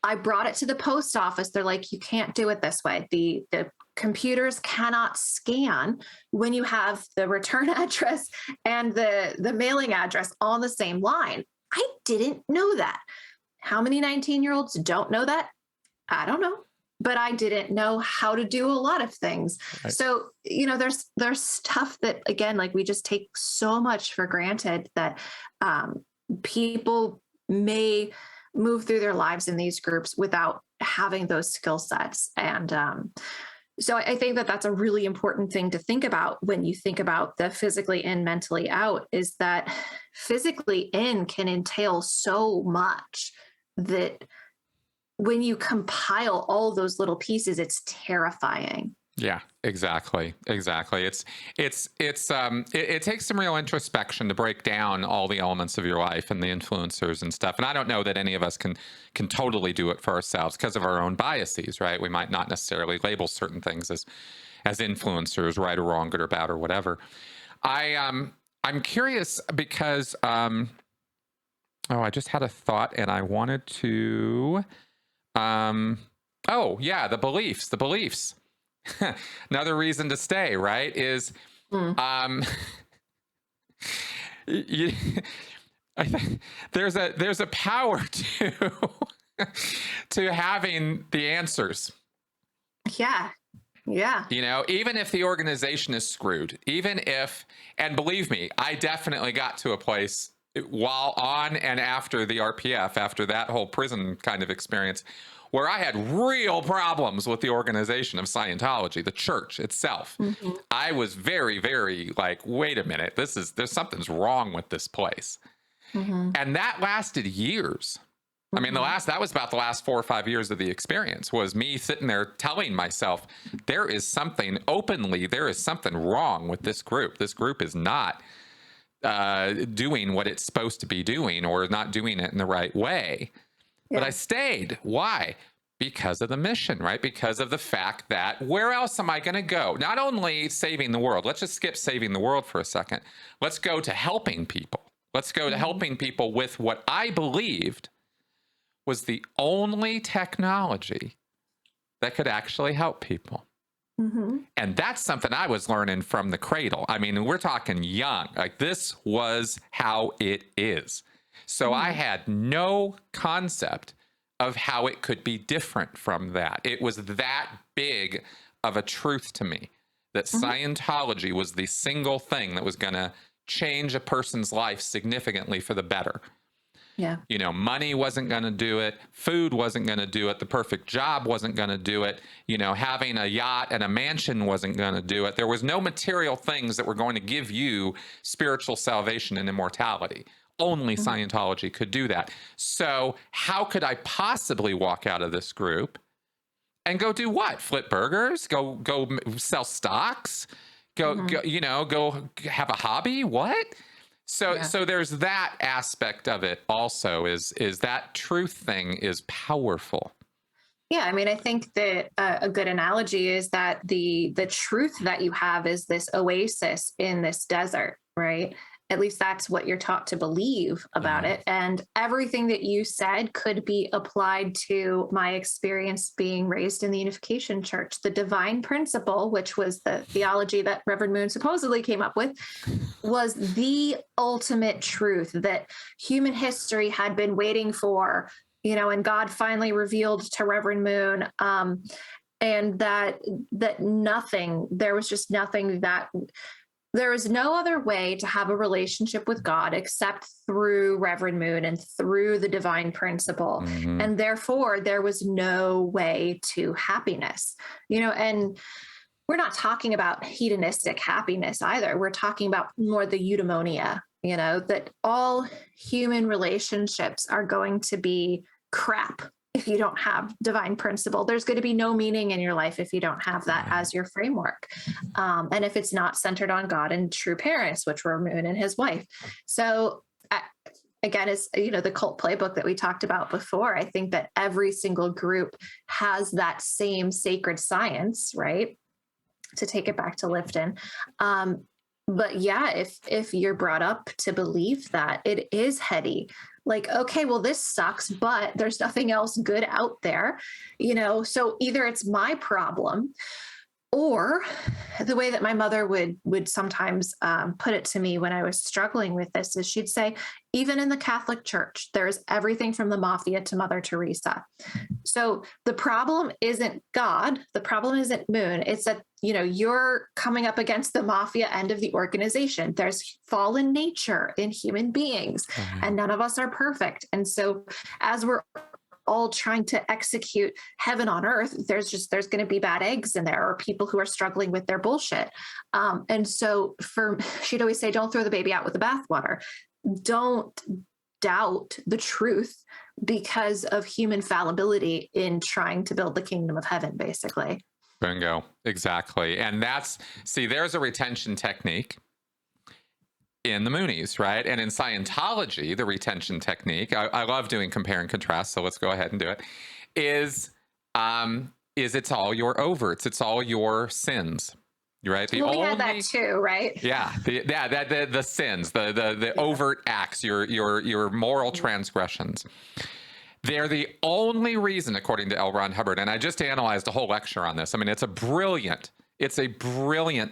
I brought it to the post office. They're like, you can't do it this way. The computers cannot scan when you have the return address and the mailing address on the same line. I didn't know that. How many 19-year-olds don't know that? I don't know, but I didn't know how to do a lot of things. Right. So, you know, there's stuff that, again, like we just take so much for granted that people may move through their lives in these groups without having those skill sets. And so I think that that's a really important thing to think about when you think about the physically in, mentally out, is that physically in can entail so much that when you compile all those little pieces, it's terrifying. Yeah, exactly. It takes some real introspection to break down all the elements of your life and the influencers and stuff. And I don't know that any of us can totally do it for ourselves because of our own biases, right? We might not necessarily label certain things as influencers, right or wrong, good or bad or whatever. I'm curious because I just had a thought and I wanted to the beliefs. Another reason to stay, right, is I think there's a power to having the answers. Yeah. You know, even if the organization is screwed, and believe me, I definitely got to a place while on and after the RPF, after that whole prison kind of experience, where I had real problems with the organization of Scientology, the church itself. Mm-hmm. I was very, very like, wait a minute, there's something's wrong with this place. Mm-hmm. And that lasted years. Mm-hmm. I mean, that was about the last 4 or 5 years of the experience, was me sitting there telling myself, there is something wrong with this group. This group is not doing what it's supposed to be doing, or not doing it in the right way. Yeah. But I stayed. Why? Because of the mission, right? Because of the fact that where else am I going to go? Not only saving the world. Let's just skip saving the world for a second. Let's go to helping people. Let's go to helping people with what I believed was the only technology that could actually help people. Mm-hmm. And that's something I was learning from the cradle. I mean, we're talking young. Like, this was how it is. So I had no concept of how it could be different from that. It was that big of a truth to me that Scientology was the single thing that was going to change a person's life significantly for the better. Yeah. You know, money wasn't going to do it. Food wasn't going to do it. The perfect job wasn't going to do it. You know, having a yacht and a mansion wasn't going to do it. There was no material things that were going to give you spiritual salvation and immortality. Only Scientology could do that. So how could I possibly walk out of this group and go do what? Flip burgers? Go sell stocks? Go have a hobby? What? So there's that aspect of it also, is that truth thing is powerful. Yeah, I mean, I think that a good analogy is that the truth that you have is this oasis in this desert, right? At least that's what you're taught to believe about it. And everything that you said could be applied to my experience being raised in the Unification Church. The divine principle, which was the theology that Reverend Moon supposedly came up with, was the ultimate truth that human history had been waiting for, you know, and God finally revealed to Reverend Moon, and that there was just nothing that there is no other way to have a relationship with God except through Reverend Moon and through the divine principle. Mm-hmm. And therefore, there was no way to happiness, and we're not talking about hedonistic happiness either. We're talking about more the eudaimonia, that all human relationships are going to be crap if you don't have divine principle. There's going to be no meaning in your life if you don't have that as your framework. And if it's not centered on God and true parents, which were Moon and his wife. So again, it's, the cult playbook that we talked about before. I think that every single group has that same sacred science, right? To take it back to Lifton. But yeah, if you're brought up to believe that, it is heady. Like, okay, well, this sucks, but there's nothing else good out there, so either it's my problem, or the way that my mother would sometimes put it to me when I was struggling with this is she'd say, even in the Catholic Church, there's everything from the mafia to Mother Teresa. So the problem isn't God. The problem isn't Moon. It's that, you're coming up against the mafia end of the organization. There's fallen nature in human beings, and none of us are perfect. And so as we're all trying to execute heaven on earth, there's going to be bad eggs in there, or people who are struggling with their bullshit. And so she'd always say, don't throw the baby out with the bathwater. Don't doubt the truth because of human fallibility in trying to build the kingdom of heaven, basically. Bingo. Exactly. And there's a retention technique in the Moonies, right? And in Scientology, the retention technique, I love doing compare and contrast, so let's go ahead and do it, is it's all your overts. It's all your sins, right? We had that too, right? Yeah. The sins, the overt acts, your moral transgressions. They're the only reason, according to L. Ron Hubbard, and I just analyzed a whole lecture on this. I mean, it's a brilliant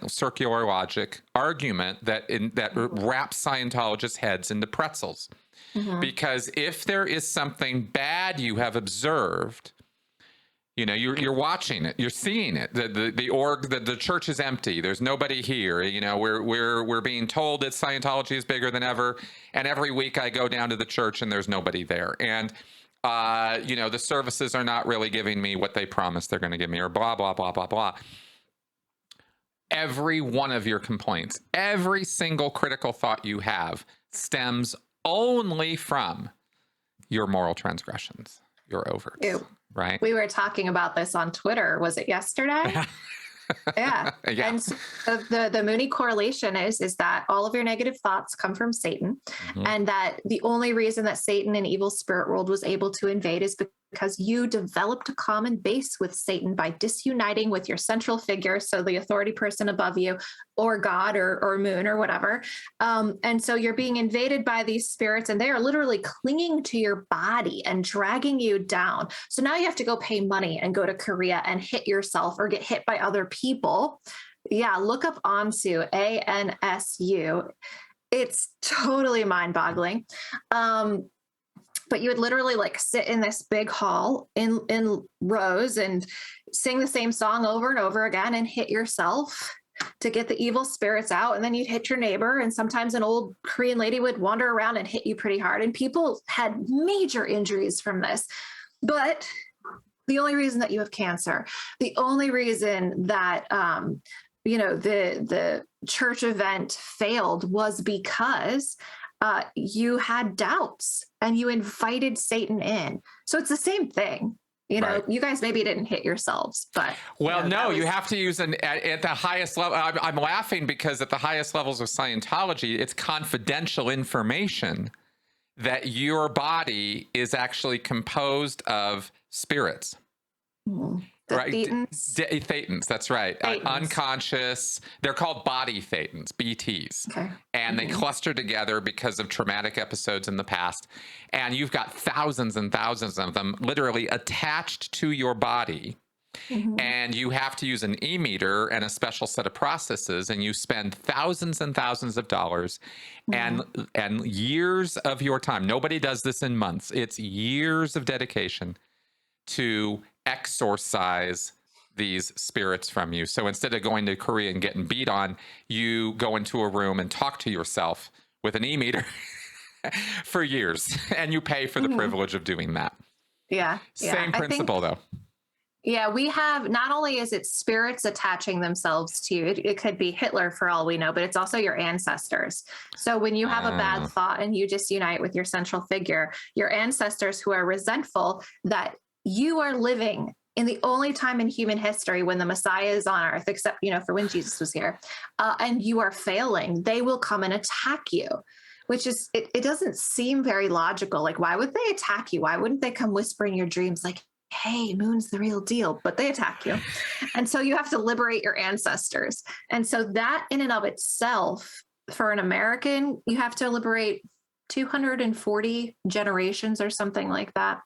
circular logic argument that wraps Scientologists' heads into pretzels. Mm-hmm. Because if there is something bad you have observed, you're watching it, you're seeing it. The church is empty. There's nobody here. We're being told that Scientology is bigger than ever, and every week I go down to the church and there's nobody there. And the services are not really giving me what they promised they're going to give me, or blah, blah, blah, blah, blah. Every one of your complaints, every single critical thought you have stems only from your moral transgressions, your overts. Ew. Right? We were talking about this on Twitter. Was it yesterday? Yeah. And so the Moony correlation is that all of your negative thoughts come from Satan, mm-hmm. and that the only reason that Satan and evil spirit world was able to invade is because you developed a common base with Satan by disuniting with your central figure, so the authority person above you, or God, or Moon, or whatever. And so you're being invaded by these spirits, and they are literally clinging to your body and dragging you down. So now you have to go pay money and go to Korea and hit yourself or get hit by other people. Yeah, look up ANSU, ANSU. It's totally mind-boggling. But you would literally sit in this big hall in rows and sing the same song over and over again and hit yourself to get the evil spirits out. And then you'd hit your neighbor. And sometimes an old Korean lady would wander around and hit you pretty hard. And people had major injuries from this. But the only reason that you have cancer, the only reason that, the church event failed was because you had doubts and you invited Satan in. So it's the same thing. Right. You guys maybe didn't hit yourselves, but you have to use at the highest level. I'm laughing because at the highest levels of Scientology, it's confidential information that your body is actually composed of spirits. Mm-hmm. Right, thetans. That's right. Unconscious. They're called body thetans, BTs, okay. And they cluster together because of traumatic episodes in the past. And you've got thousands and thousands of them literally attached to your body. Mm-hmm. And you have to use an e-meter and a special set of processes, and you spend thousands and thousands of dollars, mm-hmm. and years of your time. Nobody does this in months. It's years of dedication to exorcise these spirits from you. So instead of going to Korea and getting beat on, you go into a room and talk to yourself with an e-meter for years, and you pay for the privilege of doing that. Yeah. Same principle, though. Yeah, we have, not only is it spirits attaching themselves to you, it could be Hitler for all we know, but it's also your ancestors. So when you have a bad thought and you just unite with your central figure, your ancestors who are resentful that you are living in the only time in human history when the Messiah is on earth, except, for when Jesus was here, and you are failing, they will come and attack you. Which is, it doesn't seem very logical. Like, why would they attack you? Why wouldn't they come whisper in your dreams like, hey, Moon's the real deal? But they attack you. And so you have to liberate your ancestors. And so that in and of itself, for an American, you have to liberate 240 generations or something like that.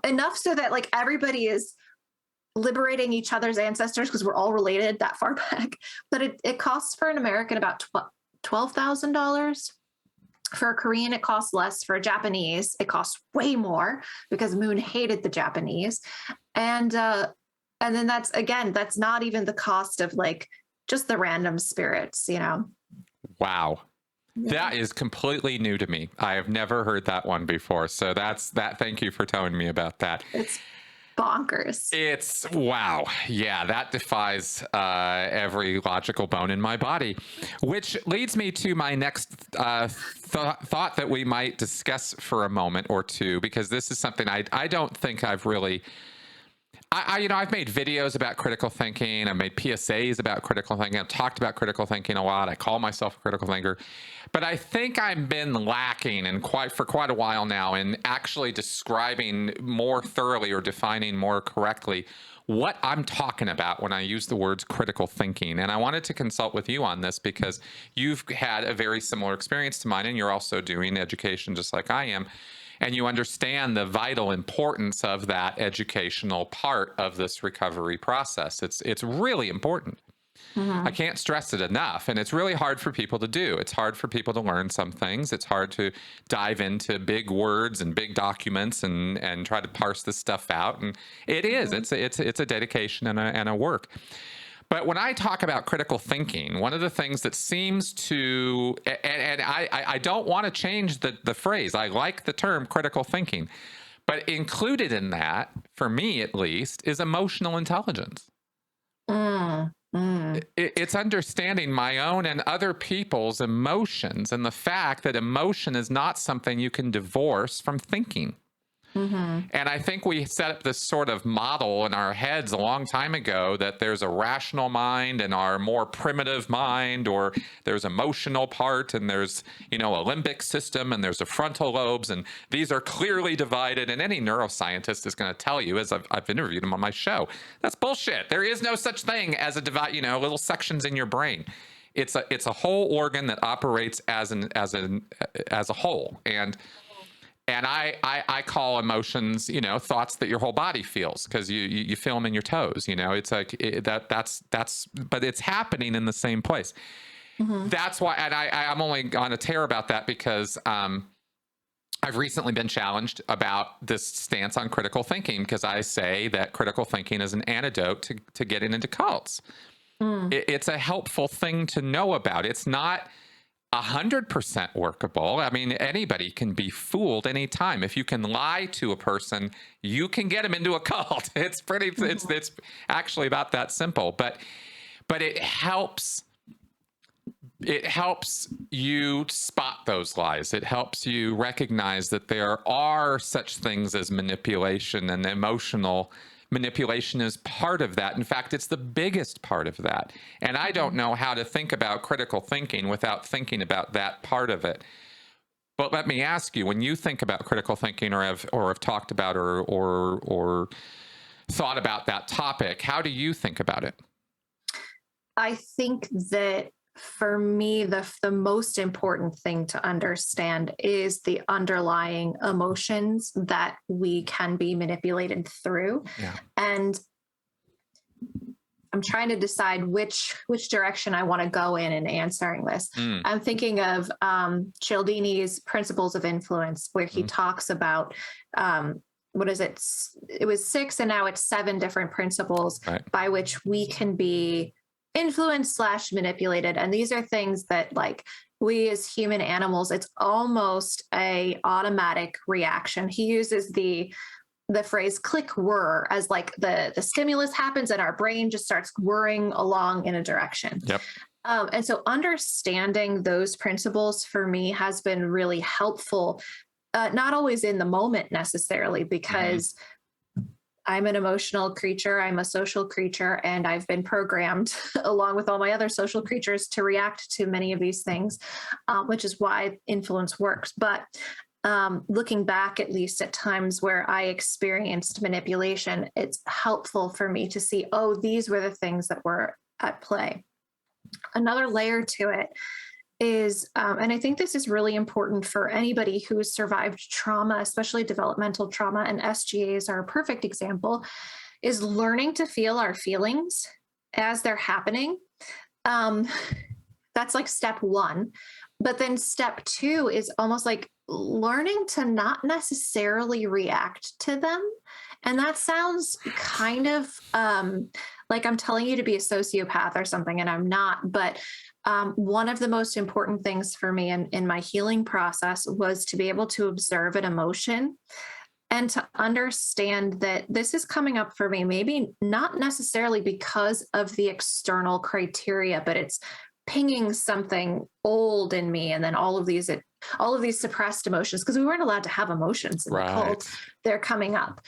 Enough so that like everybody is liberating each other's ancestors because we're all related that far back. But it costs for an American about $12,000. For a Korean, it costs less. For a Japanese, it costs way more because Moon hated the Japanese. And then that's not even the cost of like just the random spirits, Wow. Yeah. That is completely new to me. I have never heard that one before. So thank you for telling me about that. It's bonkers. It's wow. Yeah, that defies every logical bone in my body, which leads me to my next thought that we might discuss for a moment or two, because this is something I don't think I've really... I've made videos about critical thinking. I've made PSAs about critical thinking. I've talked about critical thinking a lot. I call myself a critical thinker. But I think I've been lacking for quite a while now in actually describing more thoroughly or defining more correctly what I'm talking about when I use the words critical thinking. And I wanted to consult with you on this because you've had a very similar experience to mine, and you're also doing education just like I am. And you understand the vital importance of that educational part of this recovery process. It's really important. I can't stress it enough. And it's really hard for people to do. It's hard for people to learn some things. It's hard to dive into big words and big documents and try to parse this stuff out. And it is. It's a dedication and a work. But when I talk about critical thinking, one of the things that seems to, and I don't want to change the phrase. I like the term critical thinking, but included in that, for me at least, is emotional intelligence. It's understanding my own and other people's emotions, and the fact that emotion is not something you can divorce from thinking. And I think we set up this sort of model in our heads a long time ago that there's a rational mind and our more primitive mind, or there's emotional part and there's, a limbic system and there's a frontal lobes, and these are clearly divided. And any neuroscientist is going to tell you, as I've interviewed him on my show, that's bullshit. There is no such thing as a divide, little sections in your brain. It's a whole organ that operates as a whole. And I call emotions, thoughts that your whole body feels, because you feel them in your toes. It's like but it's happening in the same place. That's why, and I'm only on a tear about that because I've recently been challenged about this stance on critical thinking, because I say that critical thinking is an antidote to getting into cults. It's a helpful thing to know about. It's not 100% workable. I mean, anybody can be fooled anytime. If you can lie to a person, you can get them into a cult. It's actually about that simple. But it helps. It helps you spot those lies. It helps you recognize that there are such things as manipulation, and emotional manipulation is part of that. In fact, it's the biggest part of that. And I don't know how to think about critical thinking without thinking about that part of it. But let me ask you, when you think about critical thinking, or have talked about or thought about that topic, how do you think about it? I think that for me, the most important thing to understand is the underlying emotions that we can be manipulated through. Yeah. And I'm trying to decide which direction I want to go in answering this. I'm thinking of Cialdini's Principles of Influence, where he talks about what is it? It was 6 and now it's 7 different principles by which we can be influenced / manipulated. And these are things that like we as human animals, it's almost a automatic reaction. He uses the phrase click whir as like the stimulus happens and our brain just starts whirring along in a direction. Yep. And so understanding those principles for me has been really helpful, not always in the moment necessarily, because I'm an emotional creature, I'm a social creature, and I've been programmed along with all my other social creatures to react to many of these things, which is why influence works. But looking back, at least at times where I experienced manipulation, it's helpful for me to see, oh, these were the things that were at play. Another layer to it is, and I think this is really important for anybody who has survived trauma, especially developmental trauma, and SGAs are a perfect example, is learning to feel our feelings as they're happening. That's like step 1. But then step 2 is almost like learning to not necessarily react to them. And that sounds kind of like I'm telling you to be a sociopath or something, and I'm not. But one of the most important things for me in my healing process was to be able to observe an emotion and to understand that this is coming up for me, maybe not necessarily because of the external criteria, but it's pinging something old in me. And then all of these suppressed emotions, because we weren't allowed to have emotions in the cult, they're coming up.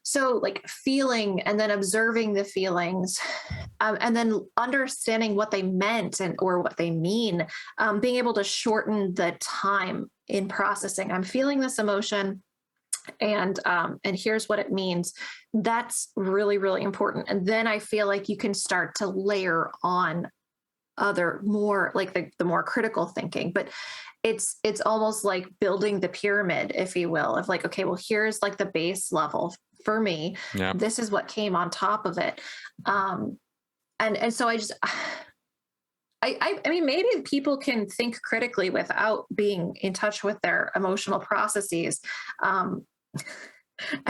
So like feeling and then observing the feelings, and then understanding what they meant or what they mean, being able to shorten the time in processing. I'm feeling this emotion, and here's what it means. That's really, really important. And then I feel like you can start to layer on other more like the more critical thinking. But it's almost like building the pyramid, if you will, of like, okay, well, here's like the base level for me. Yeah. This is what came on top of it. And so I mean, maybe people can think critically without being in touch with their emotional processes. I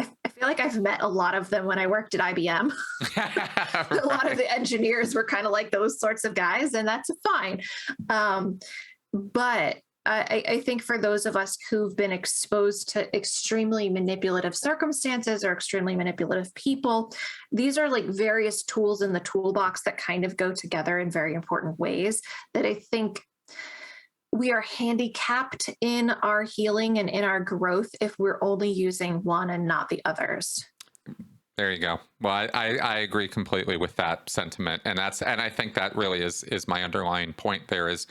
feel like I've met a lot of them when I worked at IBM. Right. A lot of the engineers were kind of like those sorts of guys, and that's fine. But I think for those of us who've been exposed to extremely manipulative circumstances or extremely manipulative people, these are like various tools in the toolbox that kind of go together in very important ways that I think we are handicapped in our healing and in our growth if we're only using one and not the others. There you go. Well, I agree completely with that sentiment, and I think that really is my underlying point. There is,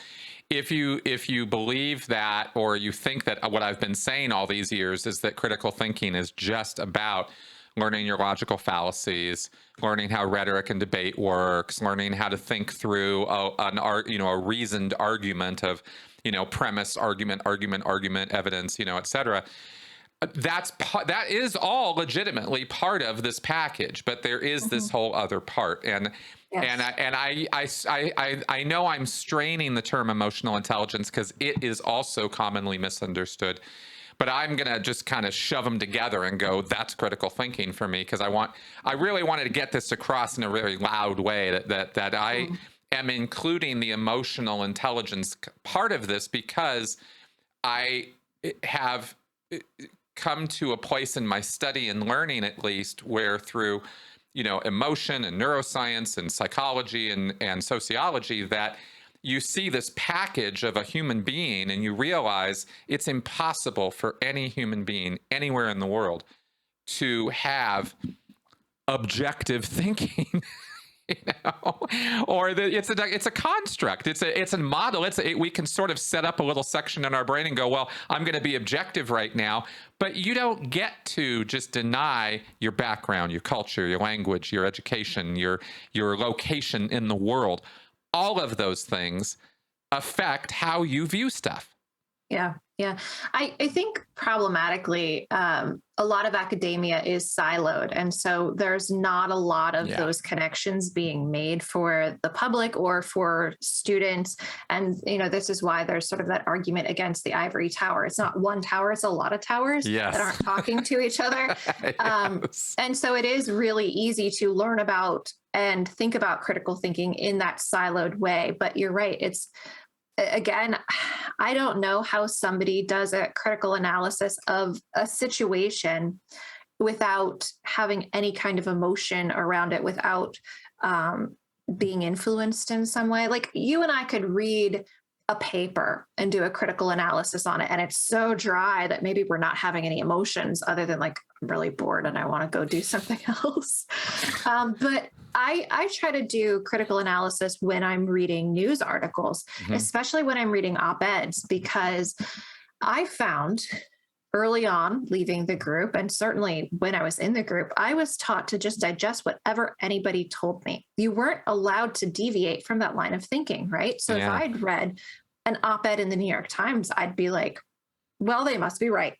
if you believe that, or you think that what I've been saying all these years is that critical thinking is just about learning your logical fallacies, learning how rhetoric and debate works, learning how to think through a reasoned argument of, premise, argument, evidence, et cetera. That is all legitimately part of this package, but there is this whole other part, and I know I'm straining the term emotional intelligence because it is also commonly misunderstood, but I'm gonna just kind of shove them together and go, that's critical thinking for me, because I really wanted to get this across in a very loud way that I am including the emotional intelligence part of this, because I have come to a place in my study and learning, at least, where through emotion and neuroscience and psychology and sociology, that you see this package of a human being and you realize it's impossible for any human being anywhere in the world to have objective thinking. Or it's a construct. It's a model. We can sort of set up a little section in our brain and go, well, I'm going to be objective right now, but you don't get to just deny your background, your culture, your language, your education, your location in the world. All of those things affect how you view stuff. Yeah. Yeah. I think problematically, a lot of academia is siloed. And so there's not a lot of Yeah. those connections being made for the public or for students. And, this is why there's sort of that argument against the ivory tower. It's not one tower, it's a lot of towers that Yes. aren't talking to each other. Yes. And so it is really easy to learn about and think about critical thinking in that siloed way. But you're right. It's, again, I don't know how somebody does a critical analysis of a situation without having any kind of emotion around it, without being influenced in some way. Like, you and I could read a paper and do a critical analysis on it, and it's so dry that maybe we're not having any emotions other than like, I'm really bored and I want to go do something else. But I try to do critical analysis when I'm reading news articles, especially when I'm reading op-eds, because I found early on leaving the group, and certainly when I was in the group, I was taught to just digest whatever anybody told me. You weren't allowed to deviate from that line of thinking, right? So if I'd read an op-ed in the New York Times, I'd be like, well, they must be right.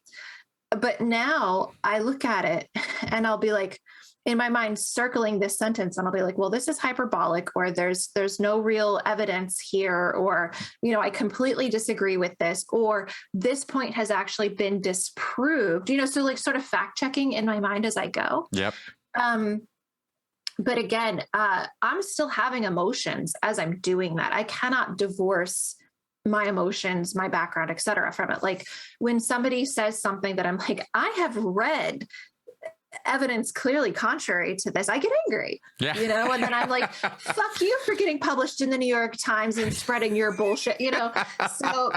But now I look at it and I'll be like, in my mind, circling this sentence, and I'll be like, well, this is hyperbolic, or there's no real evidence here, or, I completely disagree with this, or this point has actually been disproved, so like sort of fact checking in my mind as I go. Yep. But again, I'm still having emotions as I'm doing that. I cannot divorce my emotions, my background, et cetera, from it. Like, when somebody says something that I'm like, I have read evidence clearly contrary to this, I get angry, and then I'm like, fuck you for getting published in the New York Times and spreading your bullshit, so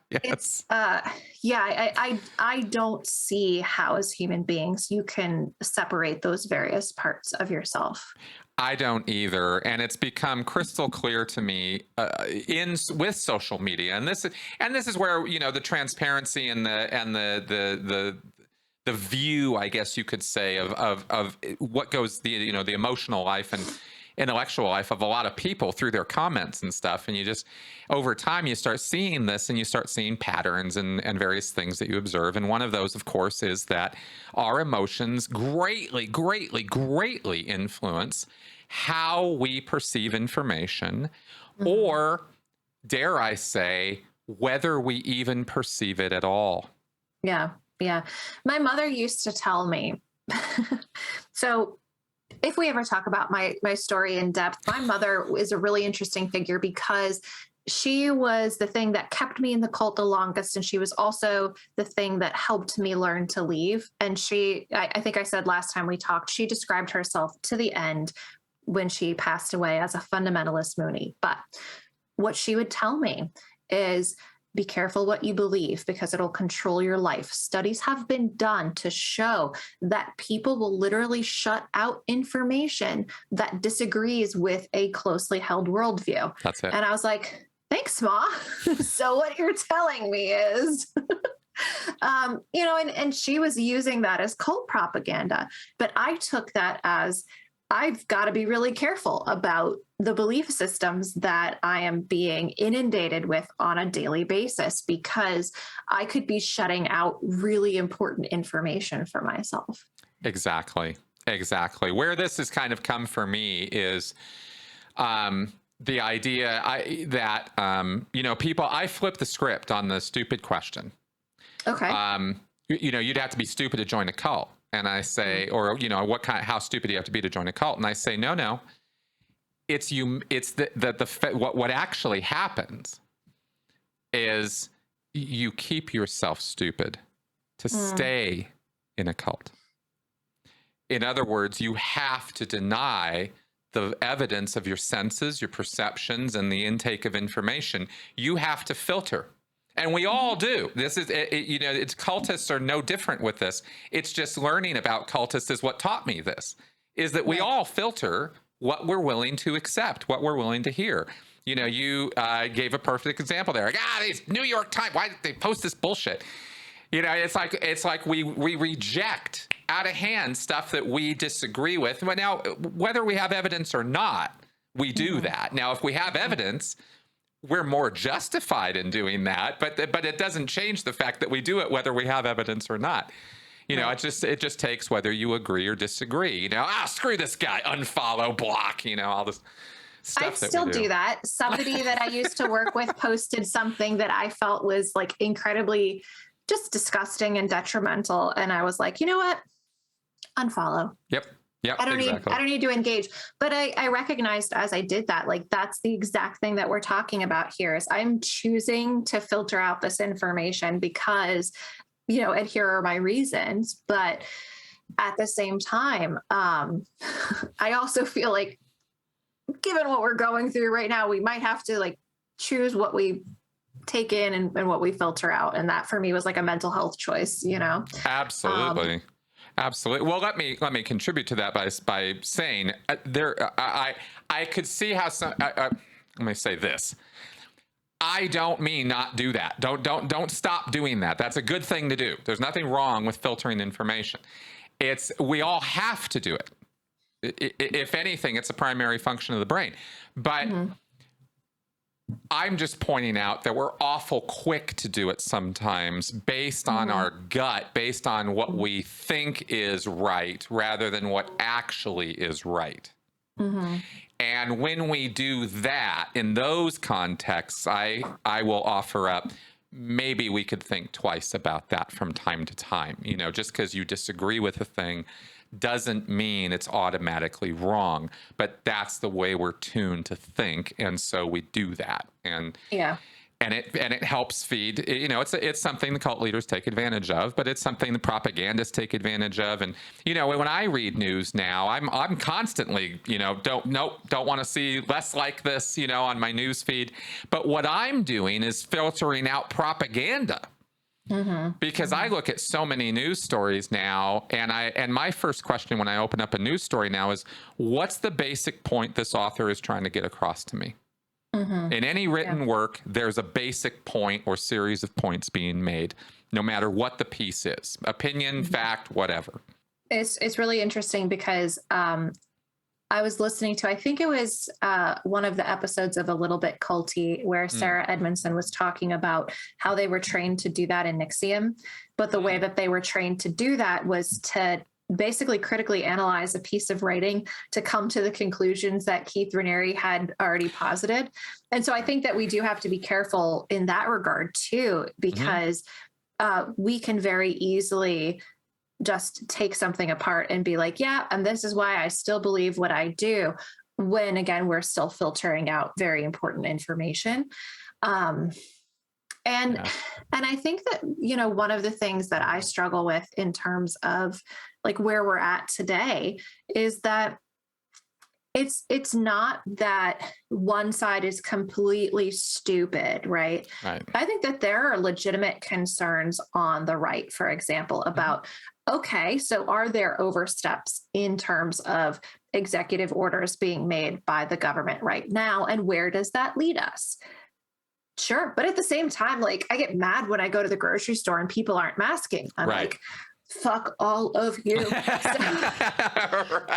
it's, I don't see how as human beings you can separate those various parts of yourself. I don't either, and it's become crystal clear to me with social media, and this is where the transparency and the view, I guess you could say, of what goes the emotional life and intellectual life of a lot of people through their comments and stuff, and you just over time you start seeing this, and you start seeing patterns and various things that you observe, and one of those, of course, is that our emotions greatly influence how we perceive information, or dare I say, whether we even perceive it at all. Yeah. Yeah. My mother used to tell me, so if we ever talk about my story in depth, my mother is a really interesting figure because she was the thing that kept me in the cult the longest. And she was also the thing that helped me learn to leave. And I think I said last time we talked, she described herself to the end when she passed away as a fundamentalist Moony. But what she would tell me is, be careful what you believe because it'll control your life. Studies have been done to show that people will literally shut out information that disagrees with a closely held worldview. That's it. And I was like, thanks, Ma. So what you're telling me is, and she was using that as cult propaganda. But I took that as, I've got to be really careful about the belief systems that I am being inundated with on a daily basis, because I could be shutting out really important information for myself. Exactly. Where this has kind of come for me is the idea that people, I flip the script on the stupid question. Okay. You'd have to be stupid to join a cult. And I say, or how stupid do you have to be to join a cult? And I say, no. It's what actually happens is you keep yourself stupid to stay in a cult. In other words, you have to deny the evidence of your senses, your perceptions, and the intake of information. You have to filter. And we all do. This is, it's cultists are no different with this. It's just learning about cultists is what taught me this, is that we all filter what we're willing to accept, what we're willing to hear. You gave a perfect example there. Like, these New York Times, why did they post this bullshit? It's like we reject out of hand stuff that we disagree with. But now, whether we have evidence or not, we do that. Now, if we have evidence, we're more justified in doing that, but it doesn't change the fact that we do it whether we have evidence or not. You know, it just takes whether you agree or disagree. You know, screw this guy, unfollow, block. You know, all this stuff. I still do that. Somebody that I used to work with posted something that I felt was like incredibly just disgusting and detrimental, and I was like, you know what, unfollow. Yep. I don't need to engage. But I recognized as I did that, like, that's the exact thing that we're talking about here is I'm choosing to filter out this information because, you know, and here are my reasons. But at the same time, I also feel like given what we're going through right now, we might have to like choose what we take in and what we filter out. And that for me was like a mental health choice, you know? Absolutely. Absolutely. Well, let me contribute to that by saying I could see how some. Let me say this. I don't mean not do that. Don't stop doing that. That's a good thing to do. There's nothing wrong with filtering information. We all have to do it. If anything, it's a primary function of the brain. But I'm just pointing out that we're awful quick to do it sometimes based on our gut, based on what we think is right rather than what actually is right. And when we do that in those contexts, I will offer up, maybe we could think twice about that from time to time. You know, just because you disagree with a thing doesn't mean it's automatically wrong, but that's the way we're tuned to think, and so we do that. And it helps feed. You know, it's something the cult leaders take advantage of, but it's something the propagandists take advantage of. And you know, when I read news now, I'm constantly, you know, don't want to see less like this, you know, on my news feed. But what I'm doing is filtering out propaganda. Because I look at so many news stories now, and my first question when I open up a news story now is, what's the basic point this author is trying to get across to me? In any written work, there's a basic point or series of points being made, no matter what the piece is, opinion, fact, whatever. It's really interesting because I was listening to, I think it was one of the episodes of A Little Bit Culty where Sarah Edmondson was talking about how they were trained to do that in Nixium. But the way that they were trained to do that was to basically critically analyze a piece of writing to come to the conclusions that Keith Raniere had already posited. And so I think that we do have to be careful in that regard too, because we can very easily just take something apart and be like, yeah, and this is why I still believe what I do, when again, we're still filtering out very important information. And I think that, you know, one of the things that I struggle with in terms of like where we're at today is that it's not that one side is completely stupid, right? I think that there are legitimate concerns on the right, for example, about, okay, so are there oversteps in terms of executive orders being made by the government right now? And where does that lead us? Sure. But at the same time, like, I get mad when I go to the grocery store and people aren't masking. I'm like, fuck all of you. So,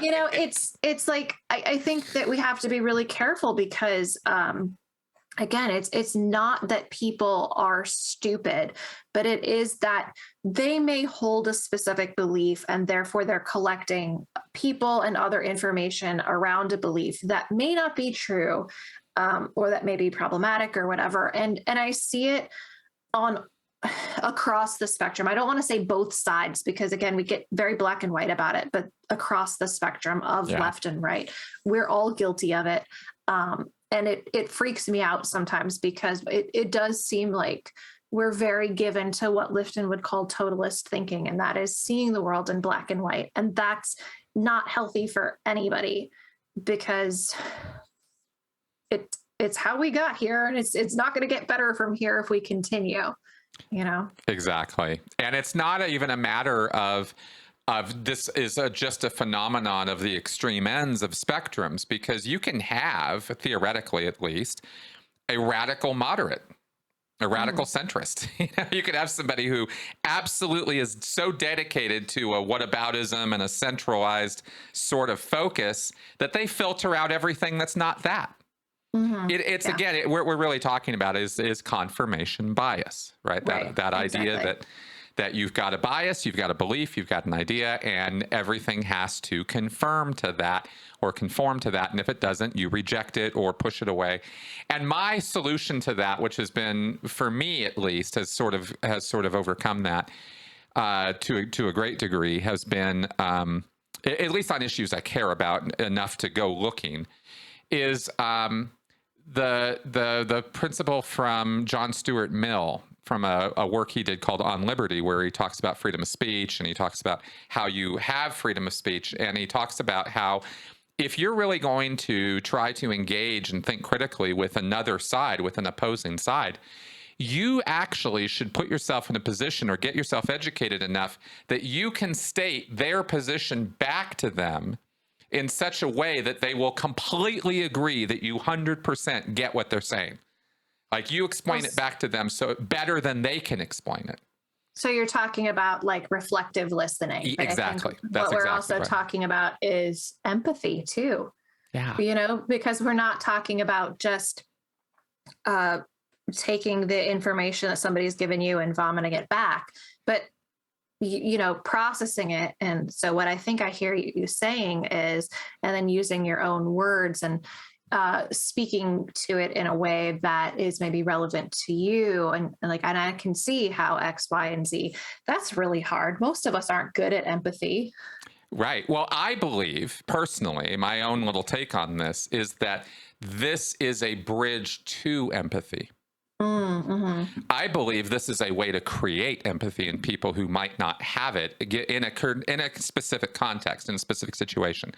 you know, it's like, I think that we have to be really careful because, again, it's not that people are stupid, but it is that they may hold a specific belief and therefore they're collecting people and other information around a belief that may not be true, or that may be problematic or whatever. And I see it on across the spectrum. I don't want to say both sides because again, we get very black and white about it, but across the spectrum of left and right, we're all guilty of it. And it freaks me out sometimes because it does seem like we're very given to what Lifton would call totalist thinking, and that is seeing the world in black and white. And that's not healthy for anybody because it's how we got here, and it's not going to get better from here if we continue, you know? Exactly. And it's not even a matter of this is just a phenomenon of the extreme ends of spectrums, because you can have, theoretically at least, a radical moderate, a radical centrist. You know, you could have somebody who absolutely is so dedicated to a whataboutism and a centralized sort of focus that they filter out everything that's not that. It's again, what we're really talking about is confirmation bias, right? That idea that you've got a bias, you've got a belief, you've got an idea, and everything has to confirm to that or conform to that. And if it doesn't, you reject it or push it away. And my solution to that, which has been, for me at least, has sort of overcome that to a great degree, has been, at least on issues I care about enough to go looking, is the principle from John Stuart Mill, from a work he did called On Liberty, where he talks about freedom of speech, and he talks about how you have freedom of speech, and he talks about how if you're really going to try to engage and think critically with another side, with an opposing side, you actually should put yourself in a position or get yourself educated enough that you can state their position back to them in such a way that they will completely agree that you 100% get what they're saying. Like, you explain it back to them so better than they can explain it. So you're talking about like reflective listening. Exactly. What we're also talking about is empathy too. Yeah. You know, because we're not talking about just taking the information that somebody's given you and vomiting it back, but you know, processing it. And so what I think I hear you saying is, and then using your own words and speaking to it in a way that is maybe relevant to you. And I can see how X, Y, and Z, that's really hard. Most of us aren't good at empathy. Right. Well, I believe personally, my own little take on this is that this is a bridge to empathy. I believe this is a way to create empathy in people who might not have it in a specific context, in a specific situation.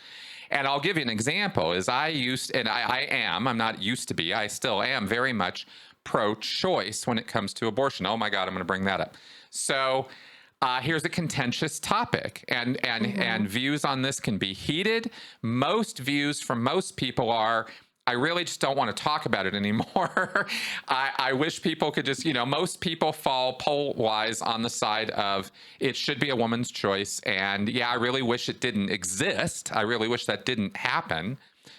And I'll give you an example. I'm not used to be, I still am very much pro-choice when it comes to abortion. Oh my God, I'm going to bring that up. So here's a contentious topic, and views on this can be heated. Most views from most people are, I really just don't want to talk about it anymore. I wish people could just, most people fall poll-wise on the side of it should be a woman's choice. And yeah, I really wish it didn't exist. I really wish that didn't happen,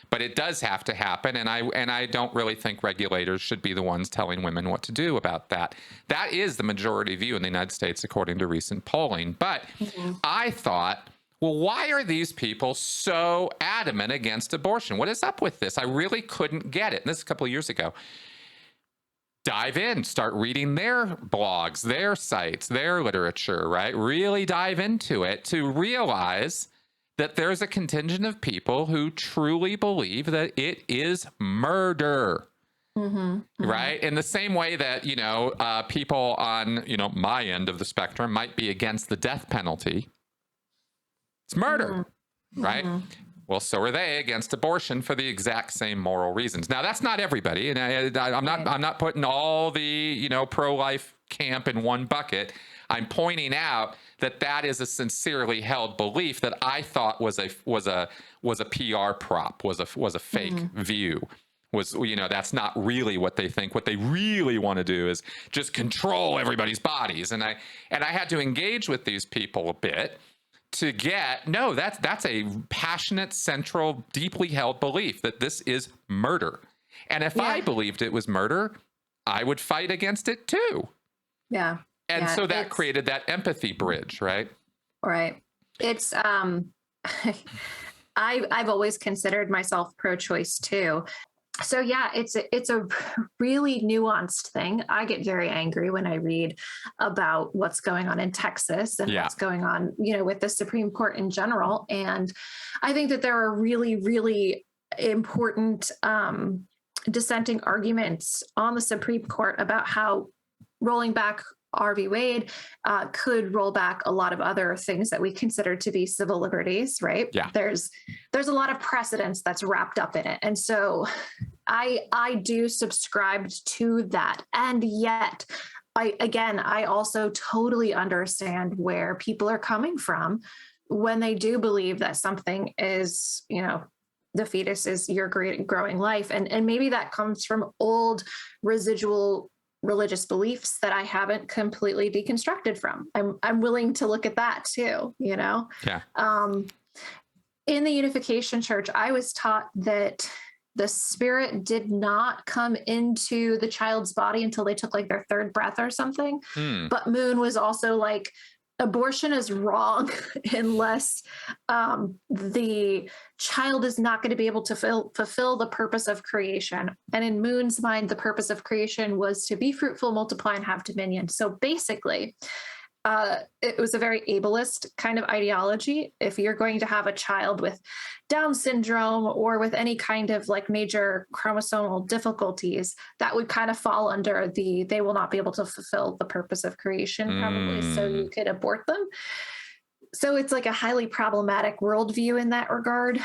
but it does have to happen. And I don't really think regulators should be the ones telling women what to do about that. That is the majority view in the United States, according to recent polling. But I thought, well, why are these people so adamant against abortion? What is up with this? I really couldn't get it. And this is a couple of years ago. Dive in, start reading their blogs, their sites, their literature, right? Really dive into it to realize that there's a contingent of people who truly believe that it is murder. Right? In the same way that, people on, my end of the spectrum might be against the death penalty. It's murder, right? Well, so are they against abortion for the exact same moral reasons. Now, that's not everybody, and I'm not putting all the pro-life camp in one bucket. I'm pointing out that is a sincerely held belief that I thought was a PR prop, was a fake view. That's not really what they think. What they really want to do is just control everybody's bodies, and I had to engage with these people a bit to get, no, that's a passionate, central, deeply held belief that this is murder. And if I believed it was murder, I would fight against it too. Yeah. And so that created that empathy bridge, right? Right. It's, I've always considered myself pro-choice too. So yeah, it's a really nuanced thing. I get very angry when I read about what's going on in Texas and what's going on, with the Supreme Court in general. And I think that there are really, really important dissenting arguments on the Supreme Court about how rolling back Roe v. Wade could roll back a lot of other things that we consider to be civil liberties, right? Yeah. There's a lot of precedence that's wrapped up in it. And so I do subscribe to that. And yet, I also totally understand where people are coming from when they do believe that something is, the fetus is your growing life. And maybe that comes from old residual religious beliefs that I haven't completely deconstructed from. I'm willing to look at that too, Yeah. In the Unification Church, I was taught that the spirit did not come into the child's body until they took like their third breath or something. But Moon was also like, abortion is wrong unless the child is not going to be able to fulfill the purpose of creation. And in Moon's mind, the purpose of creation was to be fruitful, multiply, and have dominion. So basically, it was a very ableist kind of ideology. If you're going to have a child with Down syndrome or with any kind of like major chromosomal difficulties, that would kind of fall under they will not be able to fulfill the purpose of creation, probably, so you could abort them. So it's like a highly problematic worldview in that regard.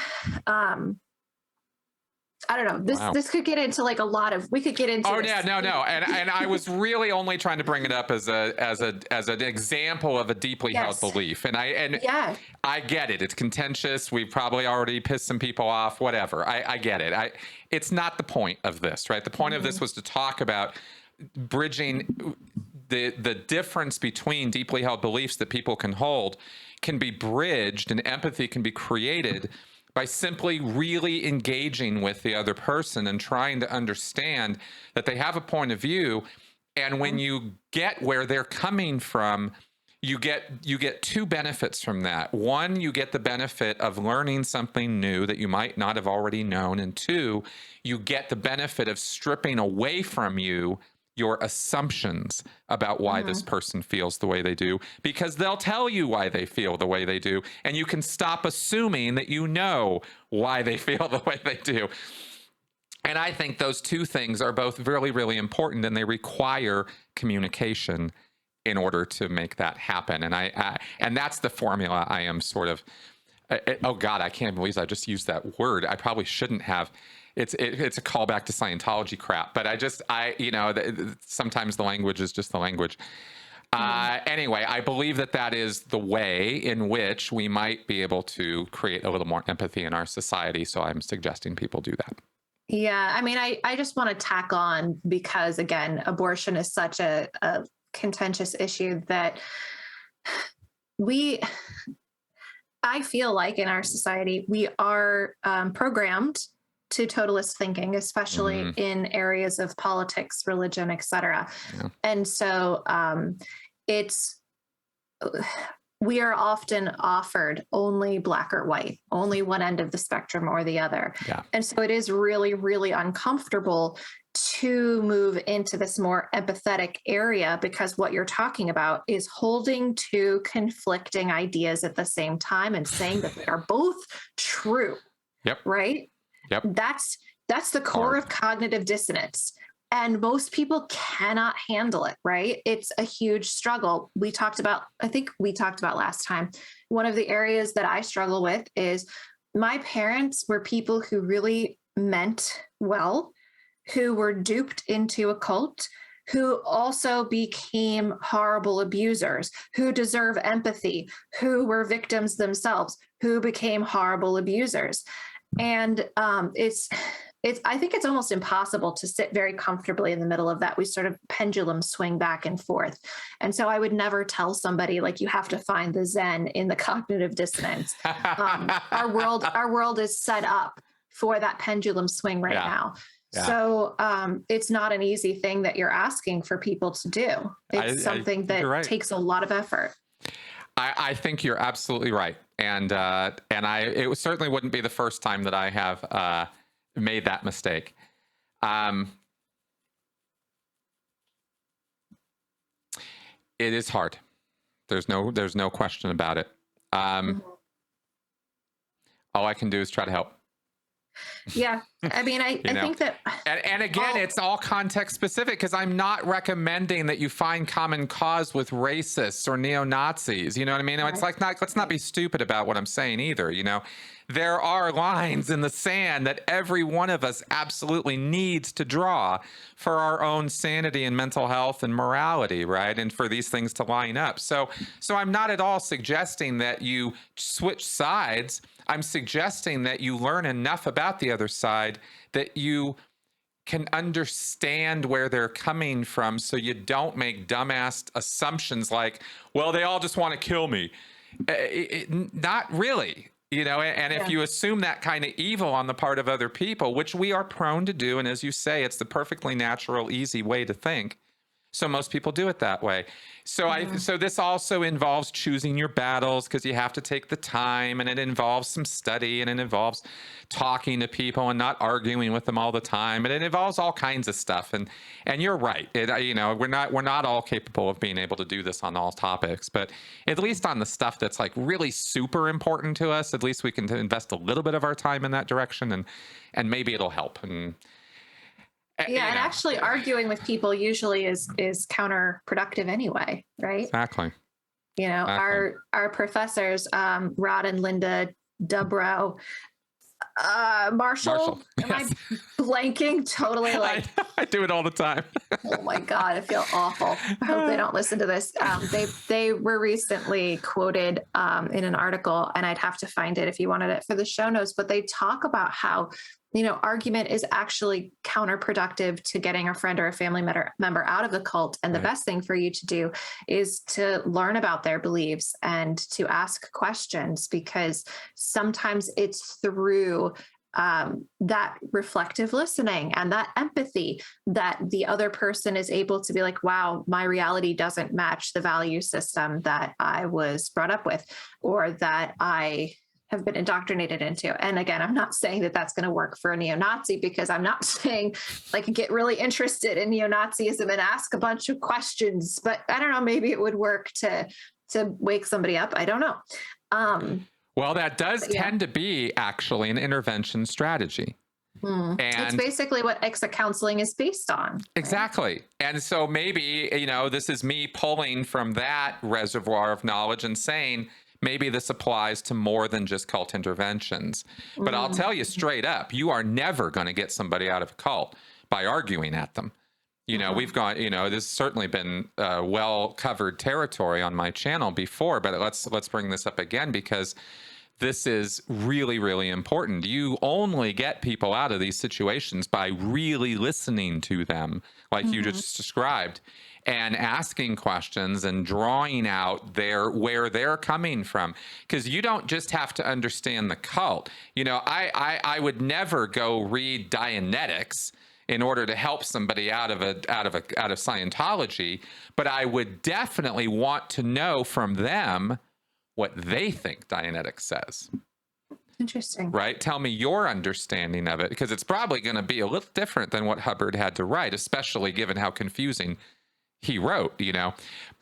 I don't know. This could get into like a lot of. We could get into. Oh yeah, no, and I was really only trying to bring it up as an example of a deeply held belief, and I get it. It's contentious. We've probably already pissed some people off. Whatever. I get it. It's not the point of this, right? The point of this was to talk about bridging the difference between deeply held beliefs that people can hold can be bridged, and empathy can be created by simply really engaging with the other person and trying to understand that they have a point of view. And when you get where they're coming from, you get two benefits from that. One, you get the benefit of learning something new that you might not have already known. And two, you get the benefit of stripping away from you your assumptions about why this person feels the way they do, because they'll tell you why they feel the way they do, and you can stop assuming that you know why they feel the way they do. And I think those two things are both really, really important, and they require communication in order to make that happen. And and that's the formula I am sort of, oh God, I can't believe I just used that word. I probably shouldn't have. It's a callback to Scientology crap, but sometimes the language is just the language. Anyway, I believe that is the way in which we might be able to create a little more empathy in our society. So I'm suggesting people do that. Yeah, I mean, I just want to tack on, because again, abortion is such a contentious issue that I feel like in our society, we are programmed to totalist thinking, especially in areas of politics, religion, etc. Yeah. And so we are often offered only black or white, only one end of the spectrum or the other. Yeah. And so it is really, really uncomfortable to move into this more empathetic area, because what you're talking about is holding two conflicting ideas at the same time and saying that they are both true. Yep. Right? Yep. That's the core of cognitive dissonance. And most people cannot handle it, right? It's a huge struggle. I think we talked about last time, one of the areas that I struggle with is my parents were people who really meant well, who were duped into a cult, who also became horrible abusers, who deserve empathy, who were victims themselves, who became horrible abusers. And I think it's almost impossible to sit very comfortably in the middle of that. We sort of pendulum swing back and forth. And so I would never tell somebody, like, you have to find the Zen in the cognitive dissonance. Our world is set up for that pendulum swing right now. Yeah. So it's not an easy thing that you're asking for people to do. It's something that takes a lot of effort. I think you're absolutely right. And it certainly wouldn't be the first time that I have made that mistake. It is hard. There's no question about it. All I can do is try to help. Yeah. I mean, I think that. And again, it's all context specific, because I'm not recommending that you find common cause with racists or neo-Nazis. You know what I mean? Right. It's like, let's not be stupid about what I'm saying either. You know, there are lines in the sand that every one of us absolutely needs to draw for our own sanity and mental health and morality, right? And for these things to line up. So I'm not at all suggesting that you switch sides. I'm suggesting that you learn enough about the other side that you can understand where they're coming from, so you don't make dumbass assumptions like, well, they all just want to kill me. Not really. And if Yeah. you assume that kind of evil on the part of other people, which we are prone to do, and as you say, it's the perfectly natural, easy way to think. So most people do it that way. So this also involves choosing your battles, because you have to take the time, and it involves some study, and it involves talking to people and not arguing with them all the time, and it involves all kinds of stuff. And you're right. We're not all capable of being able to do this on all topics, but at least on the stuff that's like really super important to us, at least we can invest a little bit of our time in that direction, and maybe it'll help. And Yeah, and actually arguing with people usually is counterproductive anyway, right? Exactly. Our professors, Rod and Linda Dubrow, Marshall. Am Yes. I blanking totally? Like I do it all the time. oh my God, I feel awful. I hope they don't listen to this. They were recently quoted in an article, and I'd have to find it if you wanted it for the show notes, but they talk about how argument is actually counterproductive to getting a friend or a family member out of the cult. And the best thing for you to do is to learn about their beliefs and to ask questions, because sometimes it's through that reflective listening and that empathy that the other person is able to be like, wow, my reality doesn't match the value system that I was brought up with, or that I have been indoctrinated into. And again, I'm not saying that that's going to work for a neo-Nazi, because I'm not saying like get really interested in neo-Nazism and ask a bunch of questions, but I don't know, maybe it would work to wake somebody up. I don't know. Well, that does tend to be actually an intervention strategy. And it's basically what exit counseling is based on. Exactly. Right? And so maybe, this is me pulling from that reservoir of knowledge and saying, maybe this applies to more than just cult interventions. But I'll tell you straight up, you are never going to get somebody out of a cult by arguing at them. We've gone, this has certainly been well covered territory on my channel before, but let's bring this up again, because this is really, really important. You only get people out of these situations by really listening to them, like you just described, and asking questions and drawing out where they're coming from. Because you don't just have to understand the cult. I would never go read Dianetics in order to help somebody out of Scientology, but I would definitely want to know from them what they think Dianetics says. Interesting. Right? Tell me your understanding of it, because it's probably going to be a little different than what Hubbard had to write, especially given how confusing he wrote,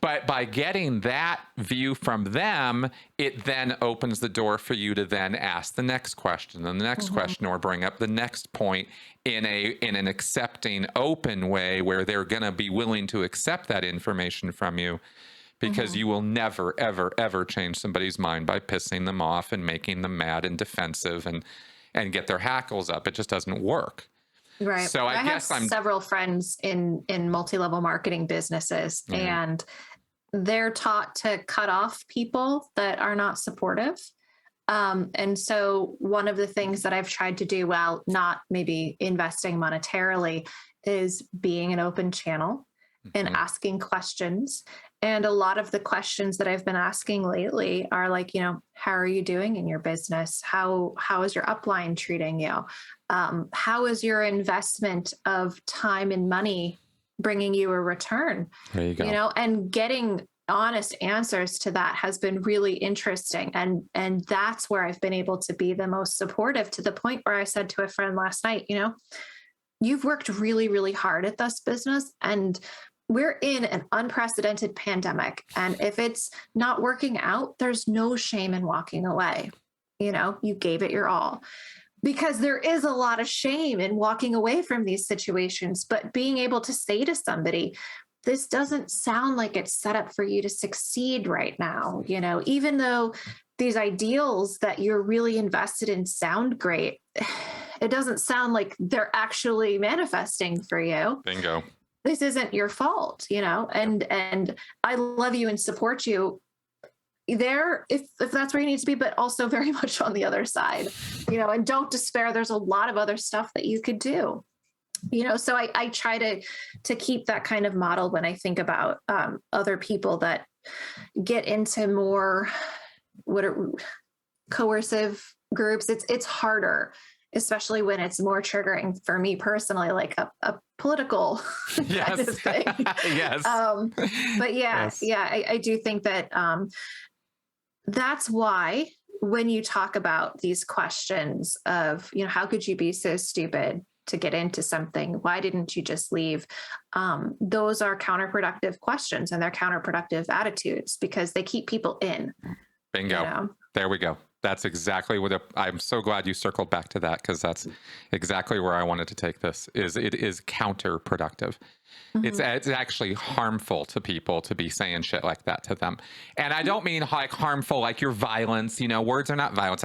But by getting that view from them, it then opens the door for you to then ask the next question and the next question, or bring up the next point in an accepting, open way where they're going to be willing to accept that information from you. Because you will never, ever, ever change somebody's mind by pissing them off and making them mad and defensive and get their hackles up. It just doesn't work. Right. So I guess have several friends in multi-level marketing businesses, and they're taught to cut off people that are not supportive. And so one of the things that I've tried to do, while not maybe investing monetarily, is being an open channel and asking questions. And a lot of the questions that I've been asking lately are like, how are you doing in your business? How is your upline treating you? How is your investment of time and money bringing you a return? There you go. And getting honest answers to that has been really interesting. And that's where I've been able to be the most supportive, to the point where I said to a friend last night, you've worked really, really hard at this business, and we're in an unprecedented pandemic. And if it's not working out, there's no shame in walking away. You gave it your all, because there is a lot of shame in walking away from these situations. But being able to say to somebody, this doesn't sound like it's set up for you to succeed right now. Even though these ideals that you're really invested in sound great, it doesn't sound like they're actually manifesting for you. Bingo. This isn't your fault, and I love you and support you there if that's where you need to be, but also very much on the other side, and don't despair. There's a lot of other stuff that you could do, so I try to keep that kind of model when I think about other people that get into more coercive groups, it's harder, especially when it's more triggering for me personally, like a political kind of thing. Yes. But I do think that that's why when you talk about these questions of, how could you be so stupid to get into something? Why didn't you just leave? Those are counterproductive questions, and they're counterproductive attitudes because they keep people in. Bingo. There we go. That's exactly what I'm so glad you circled back to that, because that's exactly where I wanted to take this. It is counterproductive. Mm-hmm. It's actually harmful to people to be saying shit like that to them. And I don't mean like harmful, like your violence. Words are not violence.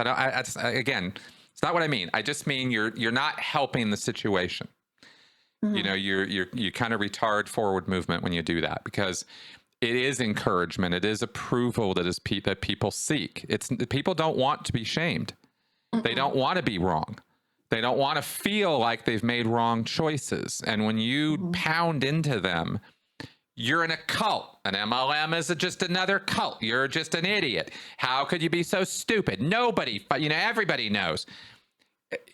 Again, it's not what I mean. I just mean you're not helping the situation. Mm-hmm. You kind of retard forward movement when you do that, because it is encouragement. It is approval that people seek. People don't want to be shamed. Mm-mm. They don't want to be wrong. They don't want to feel like they've made wrong choices. And when you mm-hmm. pound into them, you're in a cult. An MLM is just another cult. You're just an idiot. How could you be so stupid? Nobody, everybody knows.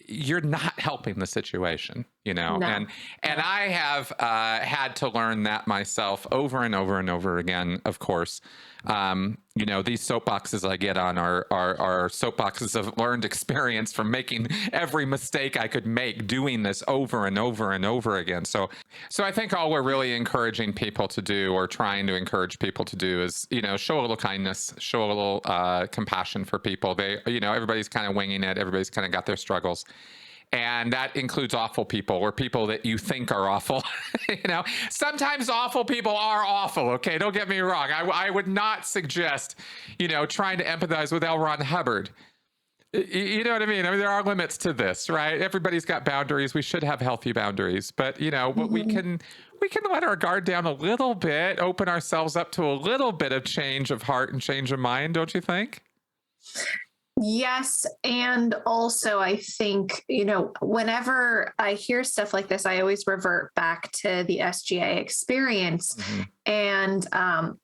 You're not helping the situation, No. And I have had to learn that myself over and over and over again, of course. These soapboxes I get on are soapboxes of learned experience from making every mistake I could make doing this over and over and over again. So I think all we're really encouraging people to do, or trying to encourage people to do, is, show a little kindness, show a little compassion for people. Everybody's kind of winging it. Everybody's kind of got their struggles. And that includes awful people, or people that you think are awful. Sometimes awful people are awful. Okay, don't get me wrong. I would not suggest, trying to empathize with L. Ron Hubbard. You know what I mean? There are limits to this, right? Everybody's got boundaries. We should have healthy boundaries, but mm-hmm. but we can let our guard down a little bit, open ourselves up to a little bit of change of heart and change of mind, don't you think? Yes. And also, I think, whenever I hear stuff like this, I always revert back to the SGA experience. Mm-hmm. And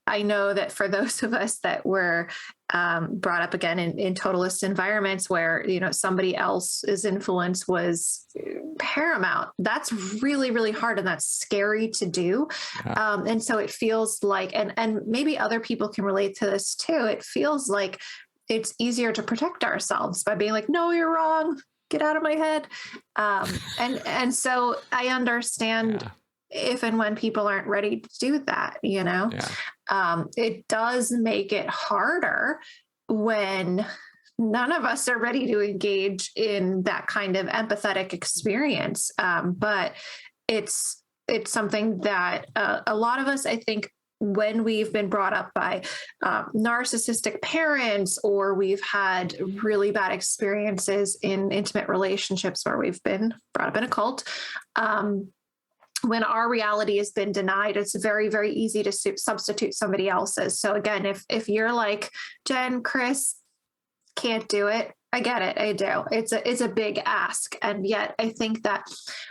I know that for those of us that were brought up again in totalist environments where, somebody else's influence was paramount, that's really, really hard. And that's scary to do. Yeah. And so it feels like, and maybe other people can relate to this too. It feels like it's easier to protect ourselves by being like, no, you're wrong. Get out of my head. And so I understand if and when people aren't ready to do that, it does make it harder when none of us are ready to engage in that kind of empathetic experience. But it's something that a lot of us, I think, when we've been brought up by narcissistic parents, or we've had really bad experiences in intimate relationships where we've been brought up in a cult, when our reality has been denied, it's very, very easy to substitute somebody else's. So again, if you're like, Jen, Chris, can't do it, I get it. I do. It's a big ask. And yet I think that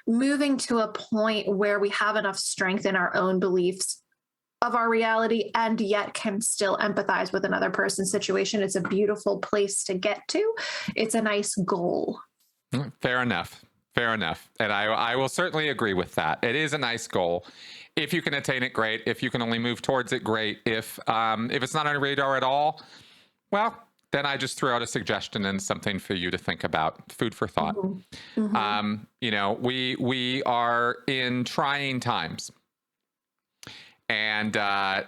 moving to a point where we have enough strength in our own beliefs of our reality, and yet can still empathize with another person's situation, it's a beautiful place to get to. It's a nice goal. Fair enough. And I will certainly agree with that. It is a nice goal. If you can attain it, great. If you can only move towards it, great. If it's not on your radar at all, well, then I just threw out a suggestion and something for you to think about. Food for thought. Mm-hmm. Mm-hmm. We are in trying times. And I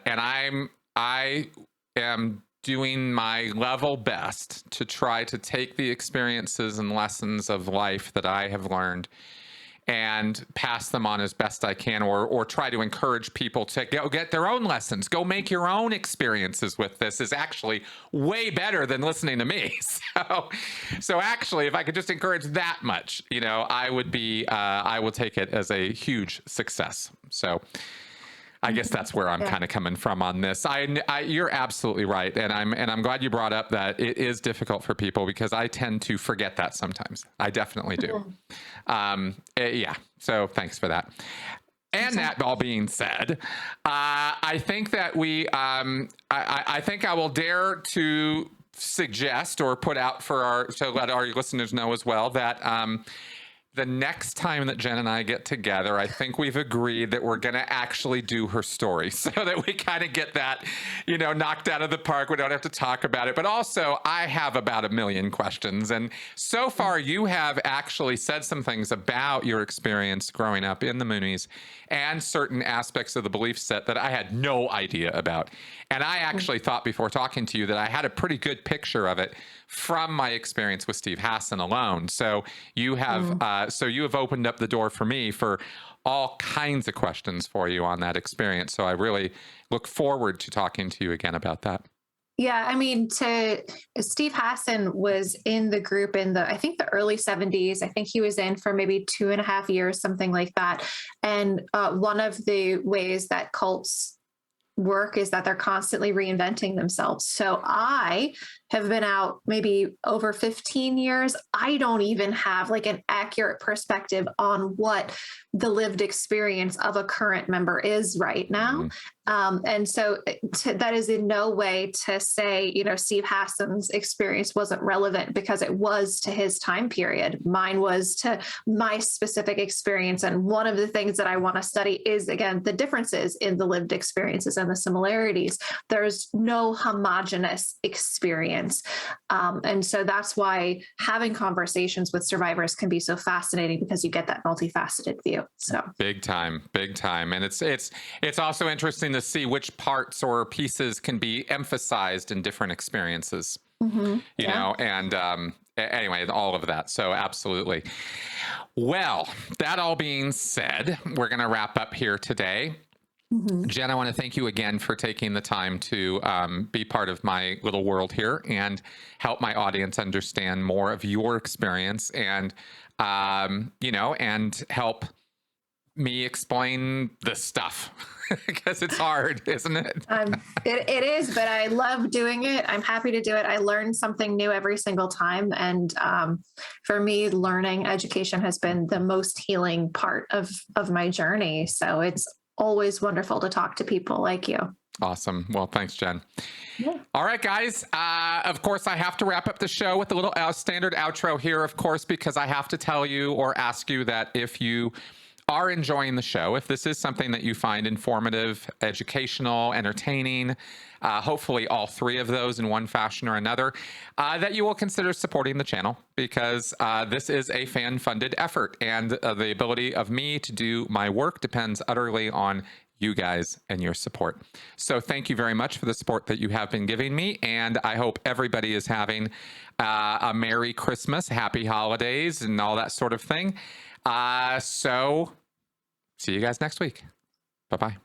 am doing my level best to try to take the experiences and lessons of life that I have learned and pass them on as best I can, or try to encourage people to go get their own lessons, go make your own experiences with this, is actually way better than listening to me. So actually, if I could just encourage that much, I will take it as a huge success. So I guess that's where I'm kind of coming from on this. You're absolutely right, and I'm glad you brought up that it is difficult for people, because I tend to forget that sometimes. I definitely do. So thanks for that. And that all being said, I think that I think I will dare to suggest or put out for our, to let our listeners know as well that the next time that Jen and I get together, I think we've agreed that we're going to actually do her story so that we kind of get that, you know, knocked out of the park. We don't have to talk about it. But also, I have about 1 million questions. And so far, you have actually said some things about your experience growing up in the Moonies and certain aspects of the belief set that I had no idea about. And I actually thought before talking to you that I had a pretty good picture of it from my experience with Steve Hassan alone. So you have you have opened up the door for me for all kinds of questions for you on that experience. So I really look forward to talking to you again about that. Yeah, I mean, Steve Hassan was in the group in I think the early 70s. I think he was in for maybe 2.5 years, something like that. And one of the ways that cults work is that they're constantly reinventing themselves. So I have been out maybe over 15 years. I don't even have like an accurate perspective on what the lived experience of a current member is right now. And so that is in no way to say, you know, Steve Hassan's experience wasn't relevant, because it was to his time period. Mine was to my specific experience. And one of the things that I want to study is, again, the differences in the lived experiences and the similarities. There's no homogenous experience. And so that's why having conversations with survivors can be so fascinating, because you get that multifaceted view. So big time. And it's also interesting to see which parts or pieces can be emphasized in different experiences, you know, and anyway, all of that. So absolutely. Well, that all being said, we're going to wrap up here today. Jen, I want to thank you again for taking the time to be part of my little world here and help my audience understand more of your experience and, you know, and help me explain this stuff because it's hard, isn't it? It is, but I love doing it. I'm happy to do it. I learn something new every single time. And for me, learning education has been the most healing part of my journey. So it's always wonderful to talk to people like you. Awesome. Well, thanks, Jen. Yeah. All right, guys. Of course, I have to wrap up the show with a little standard outro here, of course, because I have to tell you or ask you that if you are enjoying the show, if this is something that you find informative, educational, entertaining, hopefully all three of those in one fashion or another, that you will consider supporting the channel, because this is a fan-funded effort, and the ability of me to do my work depends utterly on you guys and your support. So thank you very much for the support that you have been giving me, and I hope everybody is having a Merry Christmas, Happy Holidays, and all that sort of thing. So see you guys next week. Bye-bye.